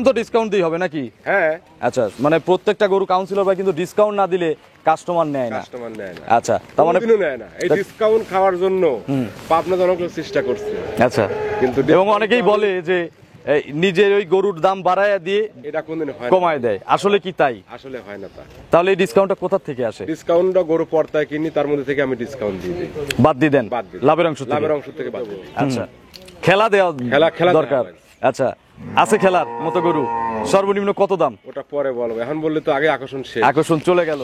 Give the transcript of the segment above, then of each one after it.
তো ডিসকাউন্ট দিই হবে নাকি? হ্যাঁ। আচ্ছা, মানে প্রত্যেকটা গরু কাউন্সিলর ভাই কিন্তু ডিসকাউন্ট না দিলে কাস্টমার নেয় না। আচ্ছা, তার মানে নেয় না। এই ডিসকাউন্ট খাওয়ার জন্য পাবনা জনগণ চেষ্টা করছে। আচ্ছা, কিন্তু এবং অনেকেই বলে যে নিজের ওই গরুর দাম বাড়ায় দিয়ে এটা কোনদিন হয় কমায় দেয়, আসলে কি তাই? আসলে হয় না তা। তাহলে এই ডিসকাউন্টটা কোথা থেকে আসে? ডিসকাউন্টটা গরু পর্তায় কিনি, তার মধ্যে থেকে আমি ডিসকাউন্ট দিয়ে দিই। বাদ দিয়ে দেন লাভের অংশ থেকে? লাভের অংশ থেকে বাদ দিই। আচ্ছা, খেলা দেওয়া খেলা দরকার। আচ্ছা, আছে খেলার মতো গরু, সর্বনিম্ন কত দাম? ওটা পরে বলবো, এখন বললে তো আগে আকর্ষণ শেষ। আকর্ষণ চলে গেল।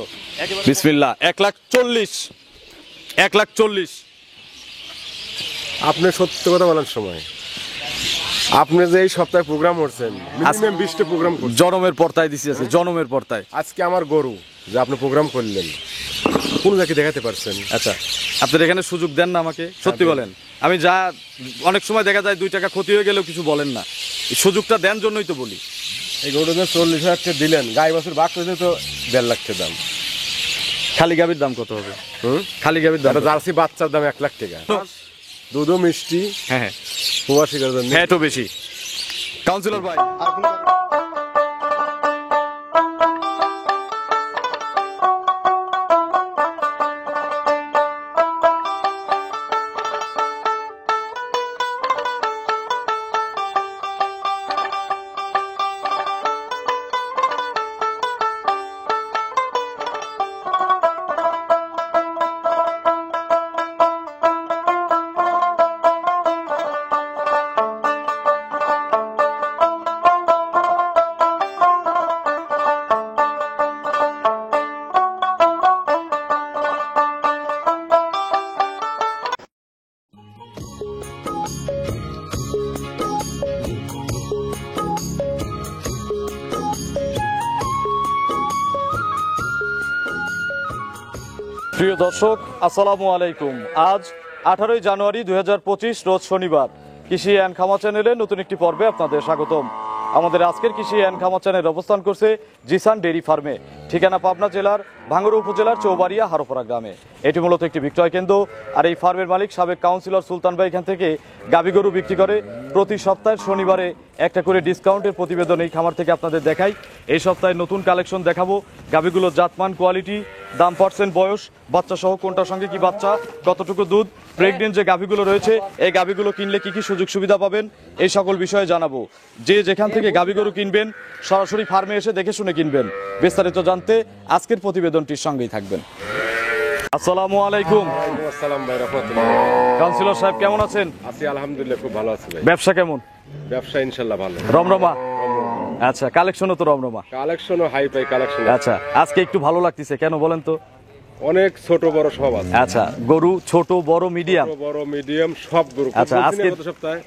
বিসমিল্লাহ। 1,40,000। 1,40,000। আপনি সত্য কথা বলার সময়, আপনি যে এই সপ্তাহে প্রোগ্রাম করছেন, মিনিমাম 20টা প্রোগ্রাম করছেন। জনমের পর্তায় দিছি আছে, জনমের পর্তায়। আজকে আমার গরু যে আপনি প্রোগ্রাম করলেন, কোন জায়গায় দেখাতে পারছেন? আচ্ছা, আপনার এখানে সুযোগ দেন না আমাকে, সত্যি বলেন। আমি যা অনেক সময় দেখা যায় 2 টাকা ক্ষতি হয়ে গেলেও কিছু বলেন না, এই সুযোগটা দেন জন্যই তো বলি। এই গরুটা 40,000 টাকা দিলেন, গাই বছর বাক করে তো 1.5 লাখ টাকা দাম। খালি গাভীর দাম কত হবে? খালি গাভীর দাম জার্সি বাচ্চার দাম 1 লাখ টাকা। দুধও মিষ্টি। হ্যাঁ, প্রবাসী গরুর দাম একটু বেশি। কাউন্সিলর ভাই, প্রিয় দর্শক, আসসালামু আলাইকুম। আজ 18 জানুয়ারি 2025 রোজ শনিবার। কৃষি অ্যান্ড খামা চ্যানেলের নতুন একটি পর্বে আপনাদের স্বাগতম। আমাদের আজকের কৃষি অ্যান্ড খামা চ্যানেল অবস্থান করছে জিসান ডেইরি ফার্মে, ঠিকানা পাবনা জেলার ভাঙ্গুড়া উপজেলার চৌবাড়িয়া হারোপাড়া গ্রামে। এটি মূলত একটি বিক্রয় কেন্দ্র। আর এই ফার্মের মালিক সাবেক কাউন্সিলর সুলতান ভাই এখান থেকে গাভী গরু বিক্রি করে। প্রতি সপ্তাহের শনিবারে একটা করে ডিসকাউন্টের প্রতিবেদন এই খামার থেকে আপনাদের দেখাই। এই সপ্তাহে নতুন কালেকশন দেখাবো। গাভীগুলোর জাতমান, কোয়ালিটি, দাম, পার্সেন্ট, বয়স, বাচ্চা সহ কোনটার সঙ্গে কি বাচ্চা, কতটুকু দুধ, প্রেগনেন্ট যে গাভীগুলো রয়েছে এই গাভীগুলো কিনলে কি কি সুযোগ সুবিধা পাবেন, এই সকল বিষয়ে জানাবো। যে যেখান থেকে গাভী গরু কিনবেন সরাসরি ফার্মে এসে দেখে শুনে কিনবেন। বিস্তারিত জানতে আজকের প্রতিবেদনটির সঙ্গেই থাকবেন। আসসালামু আলাইকুম। আসসালাম ভাই, রাহমাতুল্লাহ। কাউন্সিলর সাহেব কেমন আছেন? আছি আলহামদুলিল্লাহ, খুব ভালো আছি ভাই। ব্যবসা কেমন? ব্যবসা ইনশাআল্লাহ ভালো। রমরমা? আচ্ছা, কালেকশনও তো রমরমা। কালেকশনও হাই ফাই কালেকশন। আচ্ছা, আজকে একটু ভালো লাগতেছে কেন বলেন তো? অনেক ছোট বড় সব আছে। আচ্ছা, গরু ছোট বড় মিডিয়াম? বড় মিডিয়াম সব গরু। আচ্ছা, আজকে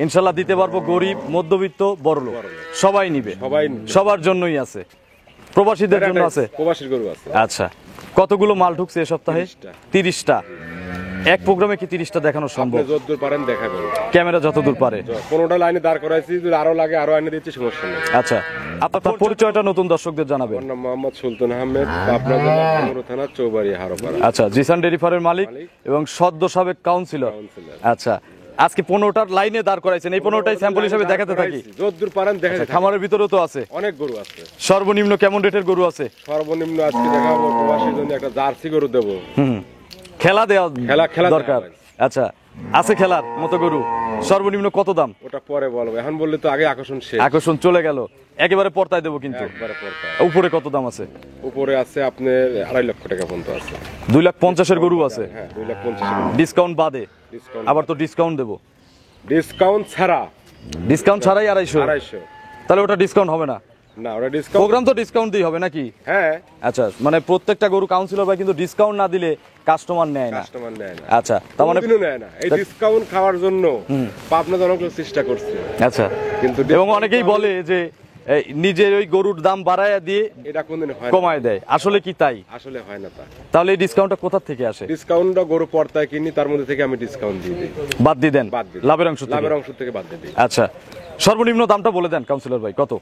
ইনশাআল্লাহ দিতে পারবো। গরিব, মধ্যবিত্ত, বড়লোক সবাই নিবে, সবার জন্যই আছে, প্রবাসীদের জন্য আছে, প্রবাসীর গরু আছে। আচ্ছা, কতগুলো মাল ঢুকছে এ সপ্তাহে? 30টা। এক প্রোগ্রামে কি 30টা দেখানো সম্ভব? যতদূর পারেন দেখাবেন, ক্যামেরা যতদূর পারে। কোনটা লাইনে দাঁড় করাইছি, যদি আরো লাগে আরো আইনে দিচ্ছি, সমস্যা নেই। আচ্ছা, আপনার পরিচয়টা নতুন দর্শকদের জানাবেন। আমার নাম মোহাম্মদ সুলতান আহমেদ, পাবনা জেলা ভাঙ্গুড়া থানা চৌবাড়িয়া হারোপাড়া। আচ্ছা, জিসান ডেইরি ফার্মের মালিক এবং সদ্য সাবেক কাউন্সিলর। আচ্ছা, আজকে 15টার লাইনে দাঁড় করাইছেন, এই 15টাই স্যাম্পল হিসেবে দেখাতে থাকি। যতদূর পারেন দেখাতে। খামারের ভিতরেও তো আছে অনেক গরু আছে। সর্বনিম্ন কেমন রেটের গরু আছে? সর্বনিম্ন আজকে দেখাবো প্রবাসীর জন্য একটা জার্সি গরু দেবো। খেলা দেওয়া দরকার। দেওয়া। আচ্ছা, আছে খেলার মতো গরু, সর্বনিম্ন কত দাম? ওটা পরে বলবো, এখন বললে তো আগে আকর্ষণ শেষ। আকর্ষণ চলে গেল, একেবারে পর্তায় দেবো কিন্তু। একবারে পর্তায়। উপরে কত দাম আছে? উপরে আছে আপনার 2.5 লক্ষ টাকা পর্যন্ত আছে। 2,50,000 গরু আছে? হ্যাঁ, 2,50,000। ডিসকাউন্ট বাদে? আবার তো ডিসকাউন্ট দেবো। ডিসকাউন্ট ছাড়া? ডিসকাউন্ট ছাড়াই 250। তাহলে ওটা ডিসকাউন্ট হবে না? না, ওটা ডিসকাউন্ট। প্রোগ্রাম তো ডিসকাউন্ট দিই হবে নাকি? হ্যাঁ। আচ্ছা, মানে প্রত্যেকটা গরু কাউন্সিলর ভাই কিন্তু ডিসকাউন্ট না দিলে কাস্টমার নেয় না। আচ্ছা, তার মানে নেয় না। এই ডিসকাউন্ট খাওয়ার জন্য পাবনা জনগণ চেষ্টা করছে। আচ্ছা, কিন্তু এবং অনেকেই বলে যে নিজের ওই গরুর দাম বাড়ায় দিয়ে এটা কোনদিন হয় কমায় দেয়, আসলে কি তাই? আসলে হয় না তা। তাহলে এই ডিসকাউন্টটা কোথা থেকে আসে? ডিসকাউন্টটা গরু পর্তায় কিনি, তার মধ্যে থেকে আমি ডিসকাউন্ট দিয়ে দিই। বাদ দিয়ে দেন লাভের অংশ থেকে? লাভের অংশ থেকে বাদ দিয়ে দিই। আচ্ছা, সর্বনিম্ন দামটা বলে দেন কাউন্সিলর ভাই, কত?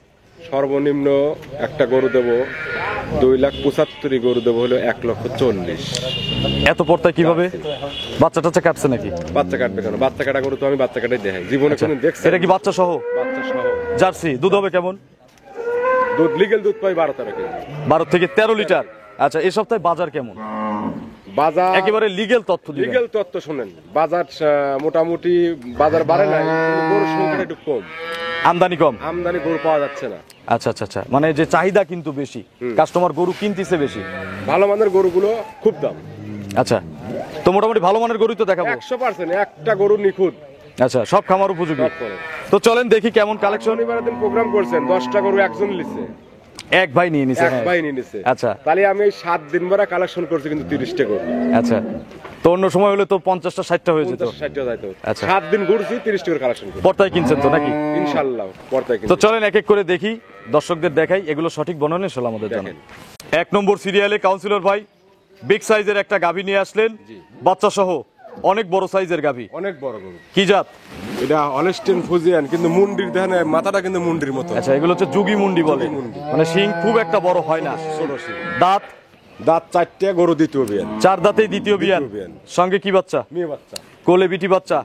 সর্বনিম্ন একটা গরু দেবো 2,75,000, গরু দেবো হলো 1,40,000। এত পড়তায় কিভাবে? বাচ্চা টাচ্চা কাটছে নাকি? বাচ্চা কাটবে কেন? বাচ্চা কাটা গরু তো আমি বাচ্চা কাটাই দেখাই, জীবনে কোনদিন দেখছি? এটা কি বাচ্চা সহ? বাচ্চা সহ। জার্সি? দুধ হবে কেমন? দুধ লিগেল দুধ পাই 12-13 কেজি। 12 থেকে 13 লিটার। আচ্ছা, এই সপ্তাহে বাজার কেমন? বাজার একেবারে লিগেল তথ্য দিবেন। লিগেল তথ্য শুনেন, বাজার মোটামুটি বাজার বাড়ে নাই, কিন্তু গরুর সংখ্যাটা একটু কম, আমদানি কম। আমদানি গরু পাওয়া যাচ্ছে না। আচ্ছা আচ্ছা আচ্ছা, মানে যে চাহিদা কিন্তু বেশি, কাস্টমার গরু কিনতেছে বেশি। ভালো মানের গরুগুলো খুব দাম। আচ্ছা, তো মোটামুটি ভালো মানের গরুই তো দেখাবো। 100% একটা গরু নিখুঁত। আচ্ছা, সব খামার উপযোগী। সব করে। তো চলেন দেখি কেমন কালেকশন। শনিবারের দিন প্রোগ্রাম করছেন, 10টা গরু একজন নিছে, এক ভাই নিয়ে নিছে। এক ভাই নিয়ে নিছে। আচ্ছা তাহলে আমি এই 7 দিন ভরা কালেকশন করছি, কিন্তু 30টা গরু। আচ্ছা, তো অন্য সময় হলে তো 50টা 60টা হয়ে যেত। 50-60টা যাইতো। আচ্ছা। 7 দিন ঘুরছি, 30টা করে কালেকশন করছি পর্তায় কিনছেন তো নাকি? ইনশাআল্লাহ। পর্দায় তো চলেন এক এক করে দেখি, দর্শকদের দেখাই, এগুলো সঠিক বর্ণনা ইনশাআল্লাহ আমাদের জানান। 1 নম্বর সিরিয়ালে কাউন্সিলর ভাই বিগ সাইজের একটা গাভী নিয়ে আসলেন, বাচ্চা সহ, অনেক বড় সাইজের গাভী। অনেক বড় গরু। কি জাত? এটা হলস্টেইন ফ্রিজিয়ান, কিন্তু মুন্ডির দেখেন মাথাটা কিন্তু মুন্ডির মতো। আচ্ছা, এগুলো হচ্ছে যুগি মুন্ডি বলে, মানে শিং খুব একটা বড় হয় না। ছোট শিং। দাঁত? দাঁত 4টে, গরু দ্বিতীয় বিয়ান। 4 দাঁতেই দ্বিতীয় বিয়ান। দ্বিতীয় বিয়ান। সঙ্গে কি বাচ্চা? মেয়ে বাচ্চা। কোলে বিটি বাচ্চা।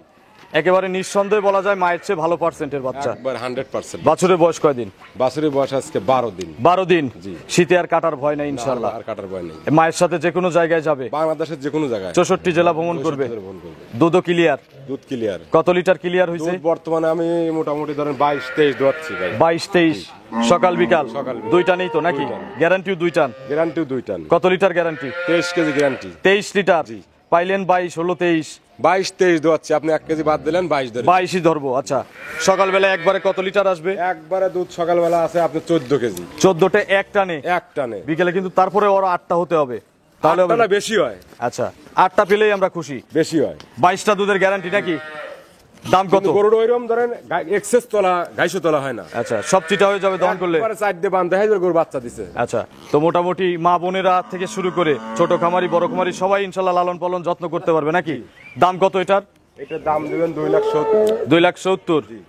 একেবারে নিঃসন্দেহে বলা যায় মায়ের চেয়ে ভালো পার্সেন্টের বাচ্চা। একবার 100%। বাছুরের বয়স কয়দিন? বাছুরের বয়স আজকে 12 দিন। 12 দিন। জি। শীতে আর কাটার ভয় নাই ইনশাআল্লাহ। আর কাটার ভয় নেই। মায়ের সাথে যে কোনো জায়গায় যাবে, বাংলাদেশের যে কোনো জায়গায় 64 জেলা ভ্রমণ করবে। 64 ভ্রমণ করবে। দুধও ক্লিয়ার? দুধ ক্লিয়ার। কত লিটার ক্লিয়ার হয়েছে? দুধ বর্তমানে আমি মোটামুটি ধরেন 22-23 দোয়াচ্ছি ভাই। 22-23 সকাল বিকাল? সকাল বিকাল। দুইটা নেই তো নাকি? গ্যারান্টিও দুইটান? গ্যারান্টিও 2টান। কত litre guarantee? 23 KG guarantee. 23 litre. পাইলেন 22, 16, 23। 22-23 দোয়াচ্ছি, আপনি 1 কেজি বাদ দিলেন, 22 ধরে। 22ই ধরবো। আচ্ছা, সকালবেলা একবারে কত লিটার আসবে? একবারে দুধ সকালবেলা আছে আপনি 14 কেজি। 14টে এক টানে? এক টানে। বিকেলে কিন্তু তারপরে ওর 8টা হতে হবে, তাহলে হবে? তাহলে বেশি হয়। আচ্ছা, 8টা পেলেই আমরা খুশি। বেশি হয়। 22টা দুধের গ্যারান্টি নাকি? দাম কত? কিন্তু গরুর ওইরকম ধরেন এক্সেস তোলা, 250 তোলা হয় না। আচ্ছা, সব চিটা হয়ে যাবে দহন করলে? একবারে 4 দিয়ে বান্ধা হয়, গরু বাচ্চা দিছে। আচ্ছা, তো মোটামুটি মা বোনেরা থেকে শুরু করে ছোট খামারি বড় খামারি সবাই ইনশাল্লাহ লালন পালন যত্ন করতে পারবে নাকি? দাম কত এটার? এটার দাম দিবেন 2,70,000। 2,70,000।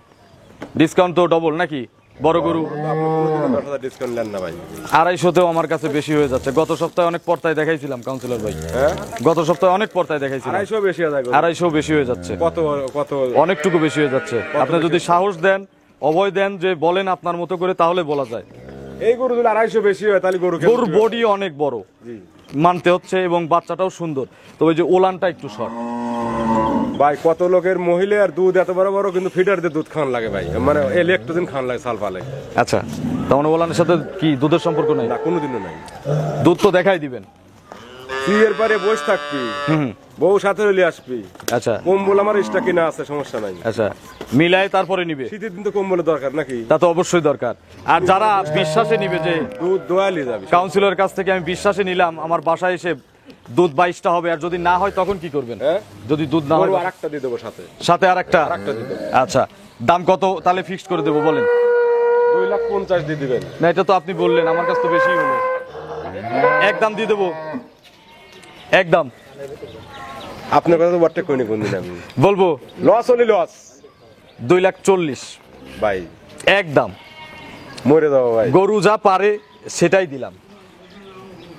ডিসকাউন্ট তো ডবল নাকি? বড় গরু আপনি কোনোদিনও 10,000 ডিসকাউন্ট নেন না ভাই। 250তেও আমার কাছে বেশি হয়ে যাচ্ছে। গত সপ্তাহে অনেক পর্তায় দেখাইছিলাম কাউন্সিলর ভাই, হ্যাঁ গত সপ্তাহে অনেক পর্তায় দেখাইছিলাম। 250 বেশি হয়ে যায় গরু। 250 বেশি হয়ে যাচ্ছে। কত কত অনেকটুকু বেশি হয়ে যাচ্ছে। আপনি যদি সাহস দেন, অভয় দেন, যে বলেন আপনার মতো করে, তাহলে বলা যায়। এই গরু যদি 250 বেশি হয় তাহলে গরু গরুর বডি অনেক বড় মানতে হচ্ছে, এবং বাচ্চাটাও সুন্দর। তো ওই যে ওলানটা একটু শর্ট ভাই, কত লোকের মহিলা আর দুধ এত বড় বড়, কিন্তু ফিডার দিয়ে দুধ খাওয়ান লাগে ভাই, মানে ইলেকট্রোজেন খাওয়ান লাগে সাল ফালে। আচ্ছা, তখন ওলানের সাথে কি দুধের সম্পর্ক নাই? না, কোনোদিনও নাই। দুধ তো দেখাই দিবেন। বিয়ের পরে বসে থাকবি, বউ সাথে হলে আসবি। আচ্ছা কম্বল আমার এক্সট্রা কিনা আছে, সমস্যা নাই। আচ্ছা, মিলাই তারপরে নিবে। শীতের দিন তো কম্বলের দরকার নাকি? তা তো অবশ্যই দরকার। আর যারা বিশ্বাসে নিবে যে দুধ দোয়ালি যাবে, কাউন্সিলরের কাছ থেকে আমি বিশ্বাসে নিলাম, আমার বাসায় এসে দুধ 22টা হবে, আর যদি না হয় তখন কি করবেন? হ্যাঁ, যদি দুধ না হয় গরু আরেকটা দিয়ে দেবো সাথে। সাথে আরেকটা? আরেকটা দিয়ে দেবো। আচ্ছা, দাম কত তাহলে ফিক্সড করে দেবো বলেন? 2,50,000 দিয়ে দিবেন। না, এটা তো আপনি বললেন, আমার কাছে তো বেশি হলো। একদম দিয়ে দেবো, একদম। আপনার কথা তো বটে কইনি কোনদিন আমি বলবো লস হলি লস। 2,40,000 ভাই একদম। মরে যাবো ভাই, গরু যা পারে সেটাই দিলাম।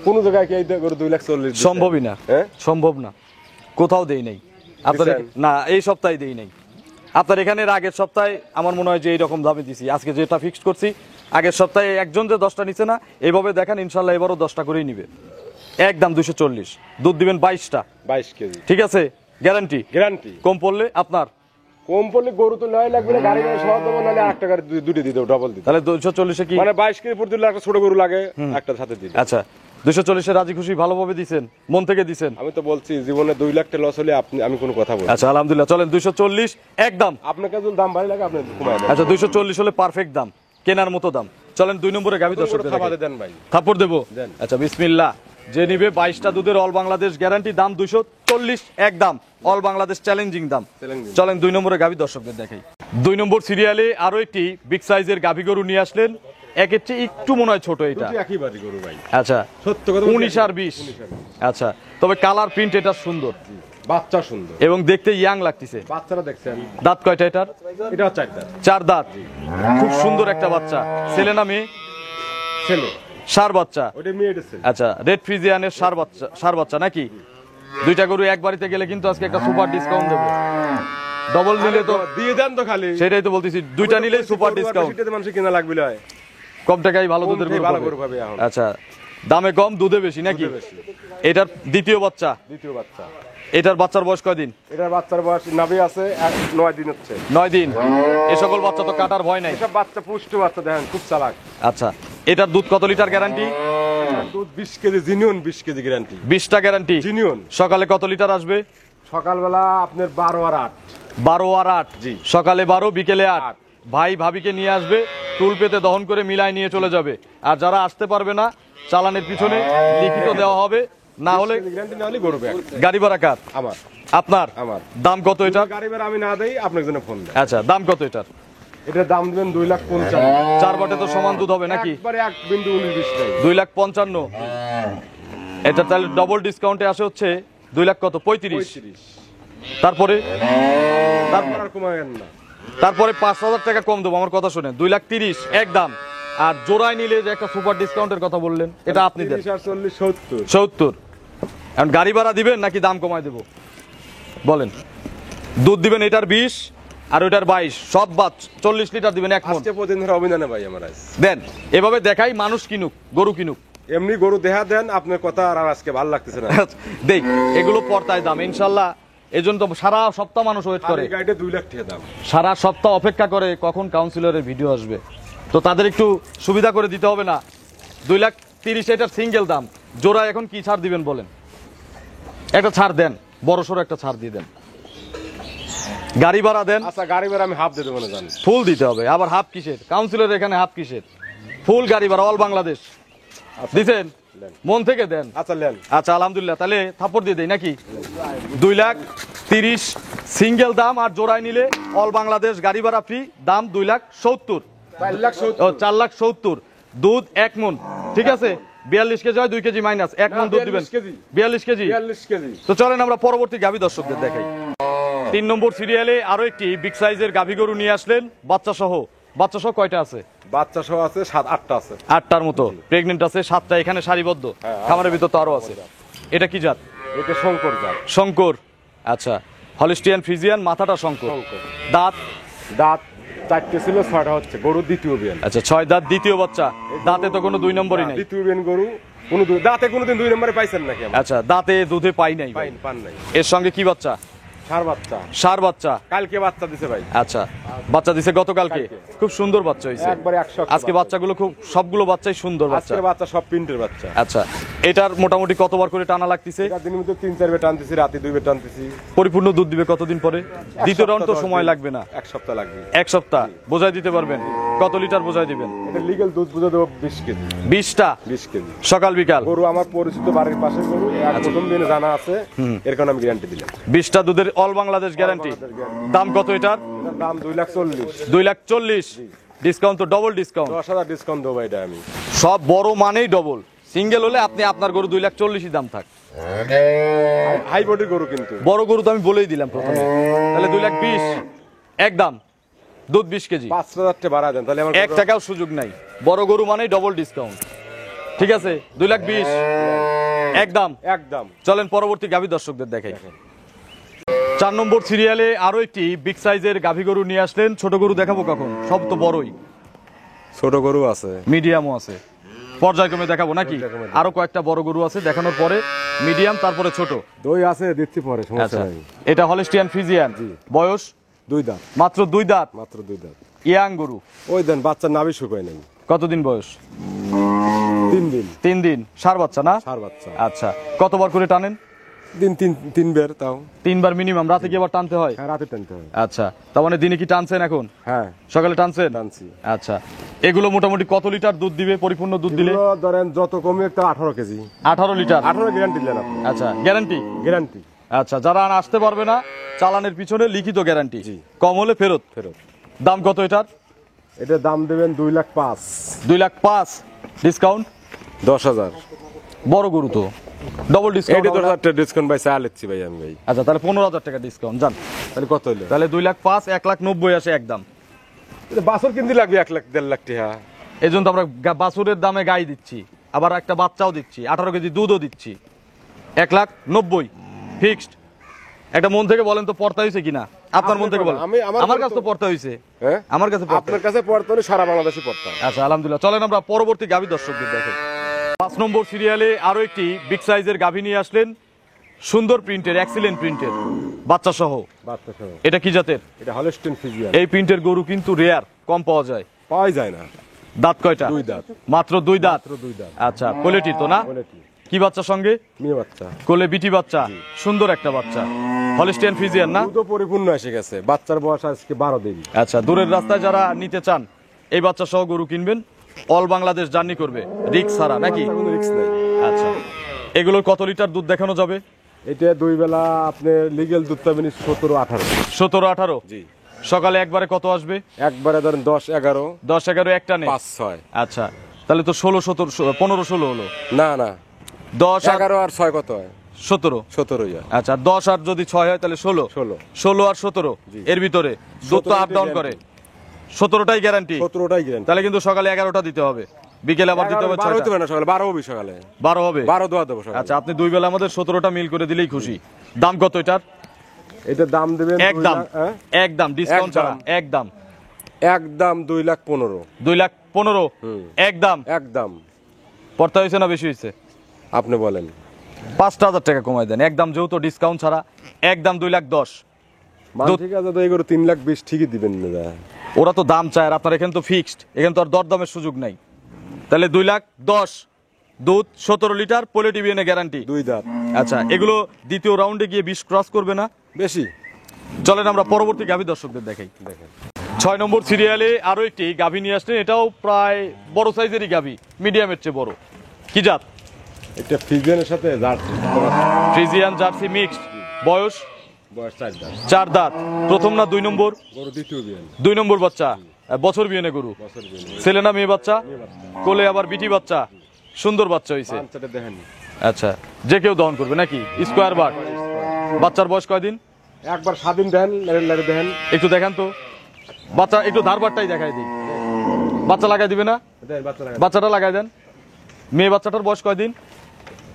কোন জায়গায় কি এই গরু 2,40,000 সম্ভবই না, হ্যাঁ সম্ভব না, কোথাও দেই নাই আপনার। দিছেন? না, এই সপ্তাহে দেই নাই। আপনার এখানে আগের সপ্তাহে আমার মনে হয় যে এইরকম দামে দিছি। আজকে যেটা ফিক্সড করছি, আগের সপ্তাহে একজন যে 10টা নিছে না, এইভাবে দেখেন ইনশাল্লাহ এবারও 10টা করেই নিবে। একদম 240। দুধ দিবেন 22টা। 22 কেজি ঠিক আছে, গ্যারান্টি? গ্যারান্টি। কম পড়লে আপনার কম পড়লে গরু তো নয় লাগবে না, গাড়ি গাড়ি সহ দেবো, নাহলে 8 টাকার দুটো দিয়ে দেবো, ডবল দিতে। তাহলে 240-এ কি মানে 22 কেজি প্রতি একটা ছোট গরু লাগে, একটা সাথে দিই। আচ্ছা, 240-এ রাজি খুশি ভালোভাবে দিছেন, মন থেকে দিছেন? আমি তো বলছি জীবনে 2 লাখ টাকা লস হলে আমি কোনো কথা বলি। আচ্ছা, আলহামদুলিল্লাহ। চলেন 240 একদম। আপনাকে যদি দাম ভালো লাগে আপনি কমায় দেন। আচ্ছা, 240 হলে পারফেক্ট দাম, কেনার মতো দাম। চলেন 2 নম্বরে গাভী দর্শকদের খাবার দেখাই। দেন ভাই, থাপ্পড় দেবো? দেন। আচ্ছা, বিসমিল্লাহ। যে নিবে 22টা দুধের অল বাংলাদেশ গ্যারান্টি, দাম 240 একদম, অল বাংলাদেশ চ্যালেঞ্জিং দাম। Challenging। চলেন 2 নম্বরে গাভী দর্শকদের দেখাই। 2 নম্বর সিরিয়ালে আরো একটি বিগ সাইজের গাভী গরু নিয়ে আসলেন। একের চেয়ে একটু মনে হয় ছোট এটা। দুটো একই বাড়ি গরু ভাই। আচ্ছা, সত্য কথা 19 আর 20। আচ্ছা, তবে কালার প্রিন্ট এটা সুন্দর বাচ্চা সুন্দর এবং দেখতে ইয়াং লাগতেছে। বাচ্চারা দেখছেন? দাঁত কয়টা এটার? এটা 4 দাঁত। 4 দাঁত। খুব সুন্দর একটা বাচ্চা। ছেলে না মেয়ে? ছেলে। ষাঁড় বাচ্চা? ওটা মেয়ে এটা ছেলে। আচ্ছা, রেড ফ্রিজিয়ানের ষাঁড় বাচ্চা নাকি? দুইটা গরু এক বাড়িতে গেলে কিন্তু আজকে একটা সুপার ডিসকাউন্ট দেবো। ডবল নিলে তো দিয়ে দেন তো খালি। সেটাই তো বলতেছি, দুইটা নিলে সুপার ডিসকাউন্ট। সেটাতে মানুষ কিনা লাগবে লয়। কম টাকায় ভালো দুধের গরু ভালো পাবে। গরু পাবে এখন। আচ্ছা, দামে কম দুধে বেশি নাকি? দুধে বেশি। এটার দ্বিতীয় বাচ্চা, দ্বিতীয় বাচ্চা। এটার বাচ্চার বয়স কয়দিন? এটার বাচ্চার বয়স নাভি আছে 9 দিন হচ্ছে। 9 দিন। এ সকল বাচ্চা তো কাটার ভয় নাই। এসব বাচ্চা পুষ্ট বাচ্চা দেখেন খুব চালাক। আচ্ছা, এটার দুধ কত লিটার গ্যারান্টি? দুধ 20 কেজি জিনিয়ন, 20 কেজি গ্যারান্টি 20টা গ্যারান্টি। জিনিয়ন। সকালে কত লিটার আসবে? সকালবেলা আপনার 12 আর 8। 12 আর 8। জি। সকালে 12, বিকেলে 8। 8। ভাই ভাবিকে নিয়ে আসবে, টুল পেতে দহন করে মিলায় নিয়ে চলে যাবে। আর যারা আসতে পারবে না, চালানের পিছনে লিখিত দেওয়া হবে, না হলে গ্যারান্টি না হলে গরু ব্যাগ গাড়ি ভাড়া কার? আমার। আপনার। আমার। দাম কত এটার? গাড়ি ভাড়া আমি না দেই, আপনার জন্য ফোন দেয়। আচ্ছা, দাম কত এটার? এটার দাম দিবেন 2,50,000। 4 বাটে তো সমান দুধ হবে নাকি? একবারে 1.19 টাই। 2,55,000। এটা তাহলে ডবল ডিসকাউন্টে আসে হচ্ছে 2 লাখ কত? 35। 35। তারপরে তারপর আর কমাবেন না। তারপরে 5,000 টাকা কম দেবো, আমার কথা শুনেন। 2,30,000 একদম। আর জোড়ায় নিলে যে একটা সুপার ডিসকাউন্টের কথা বললেন, এটা আপনি দেন 30 আর 40 70। 70। এখন গাড়ি ভাড়া দিবেন নাকি দাম কমায় দেবো বলেন? দুধ দিবেন এটার 20 আর ওইটার 22, সব বাদ 40 লিটার দিবেন এক মন। আজকে প্রতিদিন ধরে অভিযানে ভাই আমার আজ। দেন, এভাবে দেখাই মানুষ কিনুক, গরু কিনুক। এমনি গরু দেহা দেন, আপনার কথা আর আজকে ভালো লাগতেছে না। দেখ, এগুলো পর্তায় দাম ইনশাল্লাহ। এজন্য তো সারা সপ্তাহ মানুষ ওয়েট করে, এই গাড়িতে 2 লাখ টাকা দাম। সারা সপ্তাহ অপেক্ষা করে কখন কাউন্সিলরের ভিডিও আসবে। তো তাদের একটু সুবিধা করে দিতে হবে না? 2,30,000 এটার সিঙ্গেল দাম। জোড়া এখন কি ছাড় দিবেন বলেন? একটা ছাড় দেন, বড়সড় একটা ছাড় দিয়ে দেন। গাড়ি ভাড়া দেন। আচ্ছা, গাড়ি ভাড়া আমি হাফ দিয়ে দেবো না জান। ফুল দিতে হবে। আবার হাফ কিসের? কাউন্সিলর এখানে হাফ কিসের? ফুল গাড়ি ভাড়া অল বাংলাদেশ দিছেন, মন থেকে দেন। আচ্ছা লেন। আচ্ছা, আলহামদুলিল্লাহ। তাহলে থাপ্পড় দিয়ে দেই নাকি? 2,30,000 সিঙ্গেল দাম, আর জোড়ায় নিলে অল বাংলাদেশ গাড়ি ভাড়া ফ্রি। দাম 2,70,000। 4,70,000। ও 4,70,000। দুধ 1 মন, ঠিক আছে? 42 কেজি হয়, 2 কেজি মাইনাস 1 মন দুধ দিবেন। 42 কেজি। 42 কেজি। 42 কেজি। তো চলেন আমরা পরবর্তী গাভী দর্শকদের দেখাই। 3 নম্বর সিরিয়ালে আরো একটি বিগ সাইজের গাভী গরু নিয়ে আসলেন, বাচ্চা সহ। বাচ্চা সহ কয়টা আছে? বাচ্চা সহ আছে 7-8টা আছে। 8টার মতো। প্রেগনেন্ট আছে 7টা, এখানে সারিবদ্ধ। খামারের ভিতর তো আরো আছে। এটা কি জাত? এটা শঙ্কর জাত। শঙ্কর। আচ্ছা, হলিস্টিয়ান ফ্রিজিয়ান, মাথাটা শঙ্কর। শঙ্কর। দাঁত? দাঁত 4টে ছিল, 6টা হচ্ছে। গরু দ্বিতীয় বিয়ান। আচ্ছা, 6 দাঁত, দ্বিতীয় বাচ্চা। দাঁতে তো কোনো 2 নম্বরই নাই। দ্বিতীয় বিয়ান গরু। দাঁতে কোনোদিন 2 নম্বরে পাইছেন নাকি? আচ্ছা, দাঁতে দুধে পাই নাই ভাই। পান নাই। এর সঙ্গে কি বাচ্চা? সার বাচ্চা। সার বাচ্চা। কালকে বাচ্চা দিছে ভাই। আচ্ছা, বাচ্চা দিছে গতকালকে। খুব সুন্দর বাচ্চা হয়েছে একবারে 100। আজকে বাচ্চাগুলো খুব, সবগুলো বাচ্চাই সুন্দর বাচ্চা। আজকে বাচ্চা সব প্রিন্টের বাচ্চা। আচ্ছা, এটার মোটামুটি কতবার করে টানা লাগতেছে? এটা দিনের মধ্যে 3-4 বার টানতেছি, রাতে 2 বার টানতেছি। পরিপূর্ণ দুধ দিবে কতদিন পরে? দ্বিতীয় রাউন্ড তো সময় লাগবে না? 1 সপ্তাহ লাগবে। 1 সপ্তাহ। বোঝাই দিতে পারবেন? কত লিটার বোঝাই দিবেন? এটা লিগ্যাল দুধ বুঝে দেবো 20 কেজি। 20টা 20 কেজি। সকাল বিকাল। গরু আমার পরিচিত, বাড়ির পাশে গরু। প্রথম দিনে জানা আছে, এর কারণে আমি গ্যারান্টি দিলাম। 20টা দুধের অল বাংলাদেশ গ্যারান্টি। দাম কত এটার? এটার দাম 2,40,000। 2,40,000। ডিসকাউন্ট তো ডবল ডিসকাউন্ট। 10,000 ডিসকাউন্ট দেবো এটা আমি। সব বড় মানেই ডবল। সিঙ্গেল হলে আপনি আপনার গরু 2,40,000 দাম থাক। হাই বডির গরু কিন্তু। বড় গরু তো আমি বলেই দিলাম প্রথমে। তাহলে 2,20,000 একদম। দুধ 20 কেজি। 5,000 টাকা বাড়া দেন, তাহলে আমার 1 টাকাও সুযোগ নাই। বড় গরু মানেই ডবল ডিসকাউন্ট। ঠিক আছে, 2,20,000 একদম। একদম। চলেন পরবর্তী গাভী দর্শকদের দেখাই। 4 নম্বর সিরিয়ালে আরো একটি বিগ সাইজের গাভী গরু নিয়ে আসলেন। ছোট গরু দেখাবো কখন? সব তো বড়ই। ছোট গরু আছে, মিডিয়ামও আছে। পর্যায়ক্রমে দেখাবো নাকি? আরো কয়েকটা বড় গরু আছে দেখানোর পরে মিডিয়াম, তারপরে ছোট। দই আছে, দিচ্ছি পরে, সমস্যা আচ্ছা, নাই। এটা হলিস্টিয়ান ফ্রিজিয়ান। বয়স 2 দাঁত। মাত্র 2 দাঁত। মাত্র 2 দাঁত। ইয়াং গরু। ওই দেন বাচ্চা নাভি শুকায় নেন। কতদিন বয়স? 3 দিন। 3 দিন। সার বাচ্চা না? সার বাচ্চা। আচ্ছা, কতবার করে টানেন? দিন 3 বার তাও। 3 বার মিনিমাম। রাতে কি আবার টানতে হয়? হ্যাঁ, রাতে টানতে হয়। আচ্ছা, তার মানে দিনে কি টানছেন এখন? হ্যাঁ, সকালে টানছেন? টানছি। আচ্ছা, এগুলো মোটামুটি কত লিটার দুধ দিবে পরিপূর্ণ দুধ দিলে? এগুলো ধরেন যত কমে একটা 18 কেজি। 18 লিটার। 18 গ্যারান্টি দেন আপনি। আচ্ছা, গ্যারান্টি? গ্যারান্টি। আচ্ছা, যারা আসতে পারবে না, চালানের পিছনে লিখিত গ্যারান্টি। জি। কম হলে ফেরত। ফেরত। দাম কত এটার? এটার দাম দেবেন 2,05,000। 2,05,000 ডিসকাউন্ট। 10,000। বড় গরু তো ডবল ডিসকাউন্ট। এটা 10,000 টাকা ডিসকাউন্ট ভাই চা লিচ্ছি ভাই আমি ভাই। আচ্ছা, তাহলে 15,000 টাকা ডিসকাউন্ট যান। তাহলে কত হলো? তাহলে 2,05,000 1,90,000 আসে একদম। এটা বাছর কিনতে লাগবে 1 লাখ 1.5 লাখ টাকা। এই জন্য তো আমরা বাছুরের দামে গাই দিচ্ছি, আবার একটা বাচ্চাও দিচ্ছি, 18 কেজি দুধও দিচ্ছি। 1,90,000 ফিক্সড। একটা মন থেকে বলেন তো পর্তা হয়েছে কিনা? আপনার মন থেকে বলেন। আমার কাছে তো পড়তে হইছে। হ্যাঁ আমার কাছে পড়তে- আপনার কাছে পড়তে হলে সারা বাংলাদেশে পড়তে হয়। আচ্ছা আলহামদুলিল্লাহ, চলেন আমরা পরবর্তী গাভী দর্শকদের দেখেন। 5 নম্বর সিরিয়ালে আরো একটি বিগ সাইজের গাভী নিয়ে আসলেন, সুন্দর প্রিন্টের, এক্সিলেন্ট প্রিন্টের, বাচ্চা সহ। বাচ্চা সহ। এটা কি জাতের? এটা হলস্টেইন ফ্রিজিয়ান। এই প্রিন্টের গরু কিন্তু রেয়ার, কম পাওয়া যায়। পাওয়া যায় না। দাঁত কয়টা? 2 দাঁত। মাত্র 2 দাঁত। মাত্র 2 দাঁত। আচ্ছা, কোয়ালিটি তো না? কোয়ালিটি। কি বাচ্চা সঙ্গে? মেয়ে বাচ্চা। কোলে বিটি বাচ্চা, সুন্দর একটা বাচ্চা, হলিস্টিয়ান ফ্রিজিয়ান না? দুধও পরিপূর্ণ এসে গেছে। বাচ্চার বয়স আজকে 12 দিন। আচ্ছা, দূরের রাস্তায় যারা নিতে চান এই বাচ্চা সহ গরু কিনবেন, অল বাংলাদেশ জার্নি করবে, রিক্স ছাড়া নাকি? কোনো রিস্ক নাই। আচ্ছা, এগুলোর কত লিটার দুধ দেখানো যাবে? এটা 2 বেলা আপনি লিগ্যাল দুধ পাবেন 17-18। 17-18? জি। সকালে একবারে কত আসবে? একবারে ধরেন 10-11, 10-11 একটা নেই? 5-6। আচ্ছা, তাহলে তো 16-17 15-16 হলো। না না, 10 আর 11 আর 6 কত হয়? 17। 17 হয়। আচ্ছা, 10 আর যদি 6 হয় তাহলে 16। 16 আর 17 এর ভিতরে দুধ তো আপ ডাউন করে। 17টাই গ্যারান্টি? 17টাই গ্যারান্টি। তাহলে কিন্তু সকালে 11টা দিতে হবে, বিকেলে আবার দিতে হবে 12 হতে 6টা। পারে না, সকালে 12 হবে। সকালে 12 হবে? 12 দোয়া দেবো সকালে। আচ্ছা, আপনি 2 বেলা আমাদের 17টা মিল করে দিলেই খুশি। দাম কত এটার? এটা দাম দেবেন একদম, একদম ডিসকাউন্ট ছাড়া, একদম। একদম একদম 2,15,000। 2,15,000 একদম? একদম। পড়তে হয়েছে না বেশি হয়েছে? আপনি বলেন। 5,000 টাকা কমাই দেন, একদম, যেহেতু ডিসকাউন্ট ছাড়া, একদম 2,10,000। ঠিক আছে, তো এগুলো 3,20,000 ঠিকই দিবেন না। ওরা তো দাম চায়, আর আপনার এখানে তো ফিক্সড, এখানে তো আর দরদামের সুযোগ নাই। তাহলে 2,10,000, দুধ 17 লিটার, পোলিটিভিএনে গ্যারান্টি। 2 দাঁত। আচ্ছা, এগুলো দ্বিতীয় রাউন্ডে গিয়ে 20 ক্রস করবে না? বেশি। চলেন আমরা পরবর্তী গাভী দর্শকদের দেখাই। দেখেন 6 নম্বর সিরিয়ালে আরো একটি গাভী নিয়ে আসলেন, এটাও প্রায় বড় সাইজেরই গাভী, মিডিয়ামের চেয়ে বড়। কি জাত? এটা ফ্রিজিয়ানের সাথে জার্সি। Friesian jersey mixed. বয়স? বয়স 4 দাঁত। 4 দাঁত। প্রথম না 2 নম্বর? গরু দ্বিতীয় বিয়ান। 2 নম্বর বাচ্চা। বছর বিয়েনে গরু? বছর বিয়ান। ছেলে না মেয়ে বাচ্চা? কোলে আবার বিটি বাচ্চা, সুন্দর বাচ্চা হয়েছে। পাঁচটা দেখেন। আচ্ছা, যে কেউ দহন করবে নাকি? Square but. বাচ্চার বয়স কয়দিন? একবার স্বাধীন দেন, লারে দেখেন। একটু দেখান তো বাচ্চা, একটু ধারবারটাই দেখাই দিই। বাচ্চা লাগাই দিবে না? দেন বাচ্চা লাগান। বাচ্চাটা লাগাই দেন। মেয়ে বাচ্চাটার বয়স কয়দিন?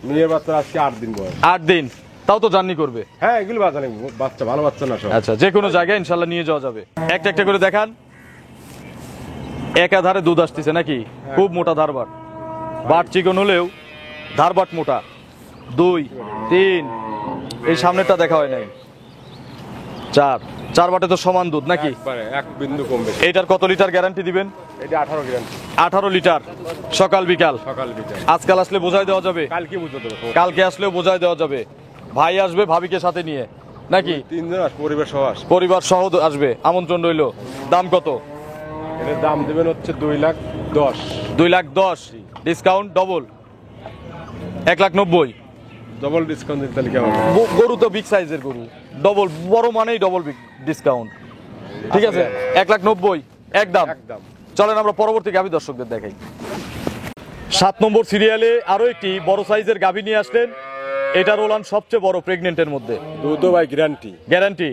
মেয়ে বাচ্চা আজকে 8 দিন বয়স। 8 দিন। তাও তো জার্নি করবে। হ্যাঁ, এগুলো বাচ্চা নেই, বাচ্চা ভালো বাচ্চা না সব। আচ্ছা, যে কোনো জায়গায় ইনশাল্লাহ নিয়ে যাওয়া যাবে। একটা একটা করে দেখান। একাধারে দুধ আসতেছে নাকি? খুব মোটা ধারবাট, বাট চিকন হলেও ধারবাট মোটা। 2, 3, এই সামনেরটা দেখা হয় নাই। 4 বাটে তো সমান দুধ নাকি? একবারে এক বিন্দু কম বেশি। এইটার কত লিটার গ্যারান্টি দিবেন? এটা 18 গ্রাম। 18 লিটার, সকাল বিকাল। সকাল বিকাল। আজকাল আসলে বোঝাই দেওয়া যাবে, কালকে বুঝতে দেবো। কালকে আসলেও বোঝাই দেওয়া যাবে। ভাই আসবে ভাবিকে সাথে নিয়ে নাকি? 3 জন আস, পরিবার সহ আস। পরিবার সহ আসবে, আমন্ত্রণ রইলো। দাম কত? এর দাম দেবেন হচ্ছে 2,10,000। 2,10,000, ডিসকাউন্ট ডবল, 1,90,000। ডবল ডিসকাউন্ট দিতে তাহলে কেমন? গরু তো বিগ সাইজের গরু, ডবল বড় মানেই ডবল বিগ ডিসকাউন্ট। ঠিক আছে, 1,90,000 একদম। একদম। চলেন আমরা পরবর্তী গাভী দর্শকদের দেখাই। 7 নম্বর সিরিয়ালে আরো একটি বড় সাইজের গাভী নিয়ে আসলেন, এটার ওলান সবচেয়ে বড় প্রেগনেন্টের মধ্যে। দুধও ভাই গ্যারান্টি। গ্যারান্টি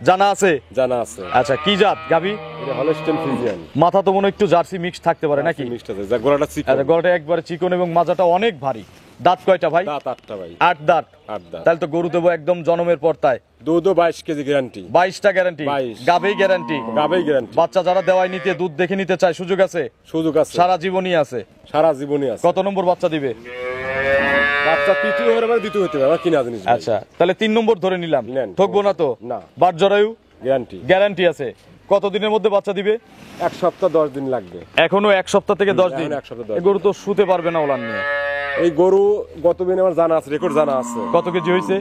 জানা আছে? জানা আছে। আচ্ছা, কি জাত গাভী? এটা হলস্টেইন ফ্রিজিয়ান। মাথা তো মনে হয় একটু জার্সি মিক্স থাকতে পারে নাকি? মিষ্টি আছে, যা গলাটা চিকন। আচ্ছা, গলাটা একবারে চিকন এবং মাজাটা অনেক ভারী। দাঁত কয়টা ভাই? দাঁত 8টা ভাই। 8 দাঁত। 8 দাঁত। তাহলে তো গরু দেবো একদম জনমের পর্তায়। দুধও 22 কেজি গ্যারান্টি। 22টা গ্যারান্টি। 22 গাভী গ্যারান্টি। গাবেই গ্যারান্টি। বাচ্চা যারা দেওয়ায় নিতে, দুধ দেখে নিতে চায়, সুযোগ আছে? সুযোগ আছে। সারা জীবনই আছে। সারা জীবনই আছে। কত নম্বর বাচ্চা দিবে? বাচ্চা তৃতীয় হতে পারে, দ্বিতীয় হতে পারে, আমার কিনা জিনিস। আচ্ছা, তাহলে 3 নম্বর ধরে নিলাম। নেন। ঠকবো না তো? না। বাট জরায়ু গ্যারান্টি। গ্যারান্টি আছে। কতদিনের মধ্যে বাচ্চা দিবে? 1 সপ্তাহ 10 দিন লাগবে। এখনো 1 সপ্তাহ থেকে 10 দিন। এখন 1 সপ্তাহ 10 এই গরু তো শুতে পারবে না ওলান নিয়ে। এই গরু গত বিনে আমার জানা আছে, রেকর্ড জানা আছে। কত কেজি হয়েছে?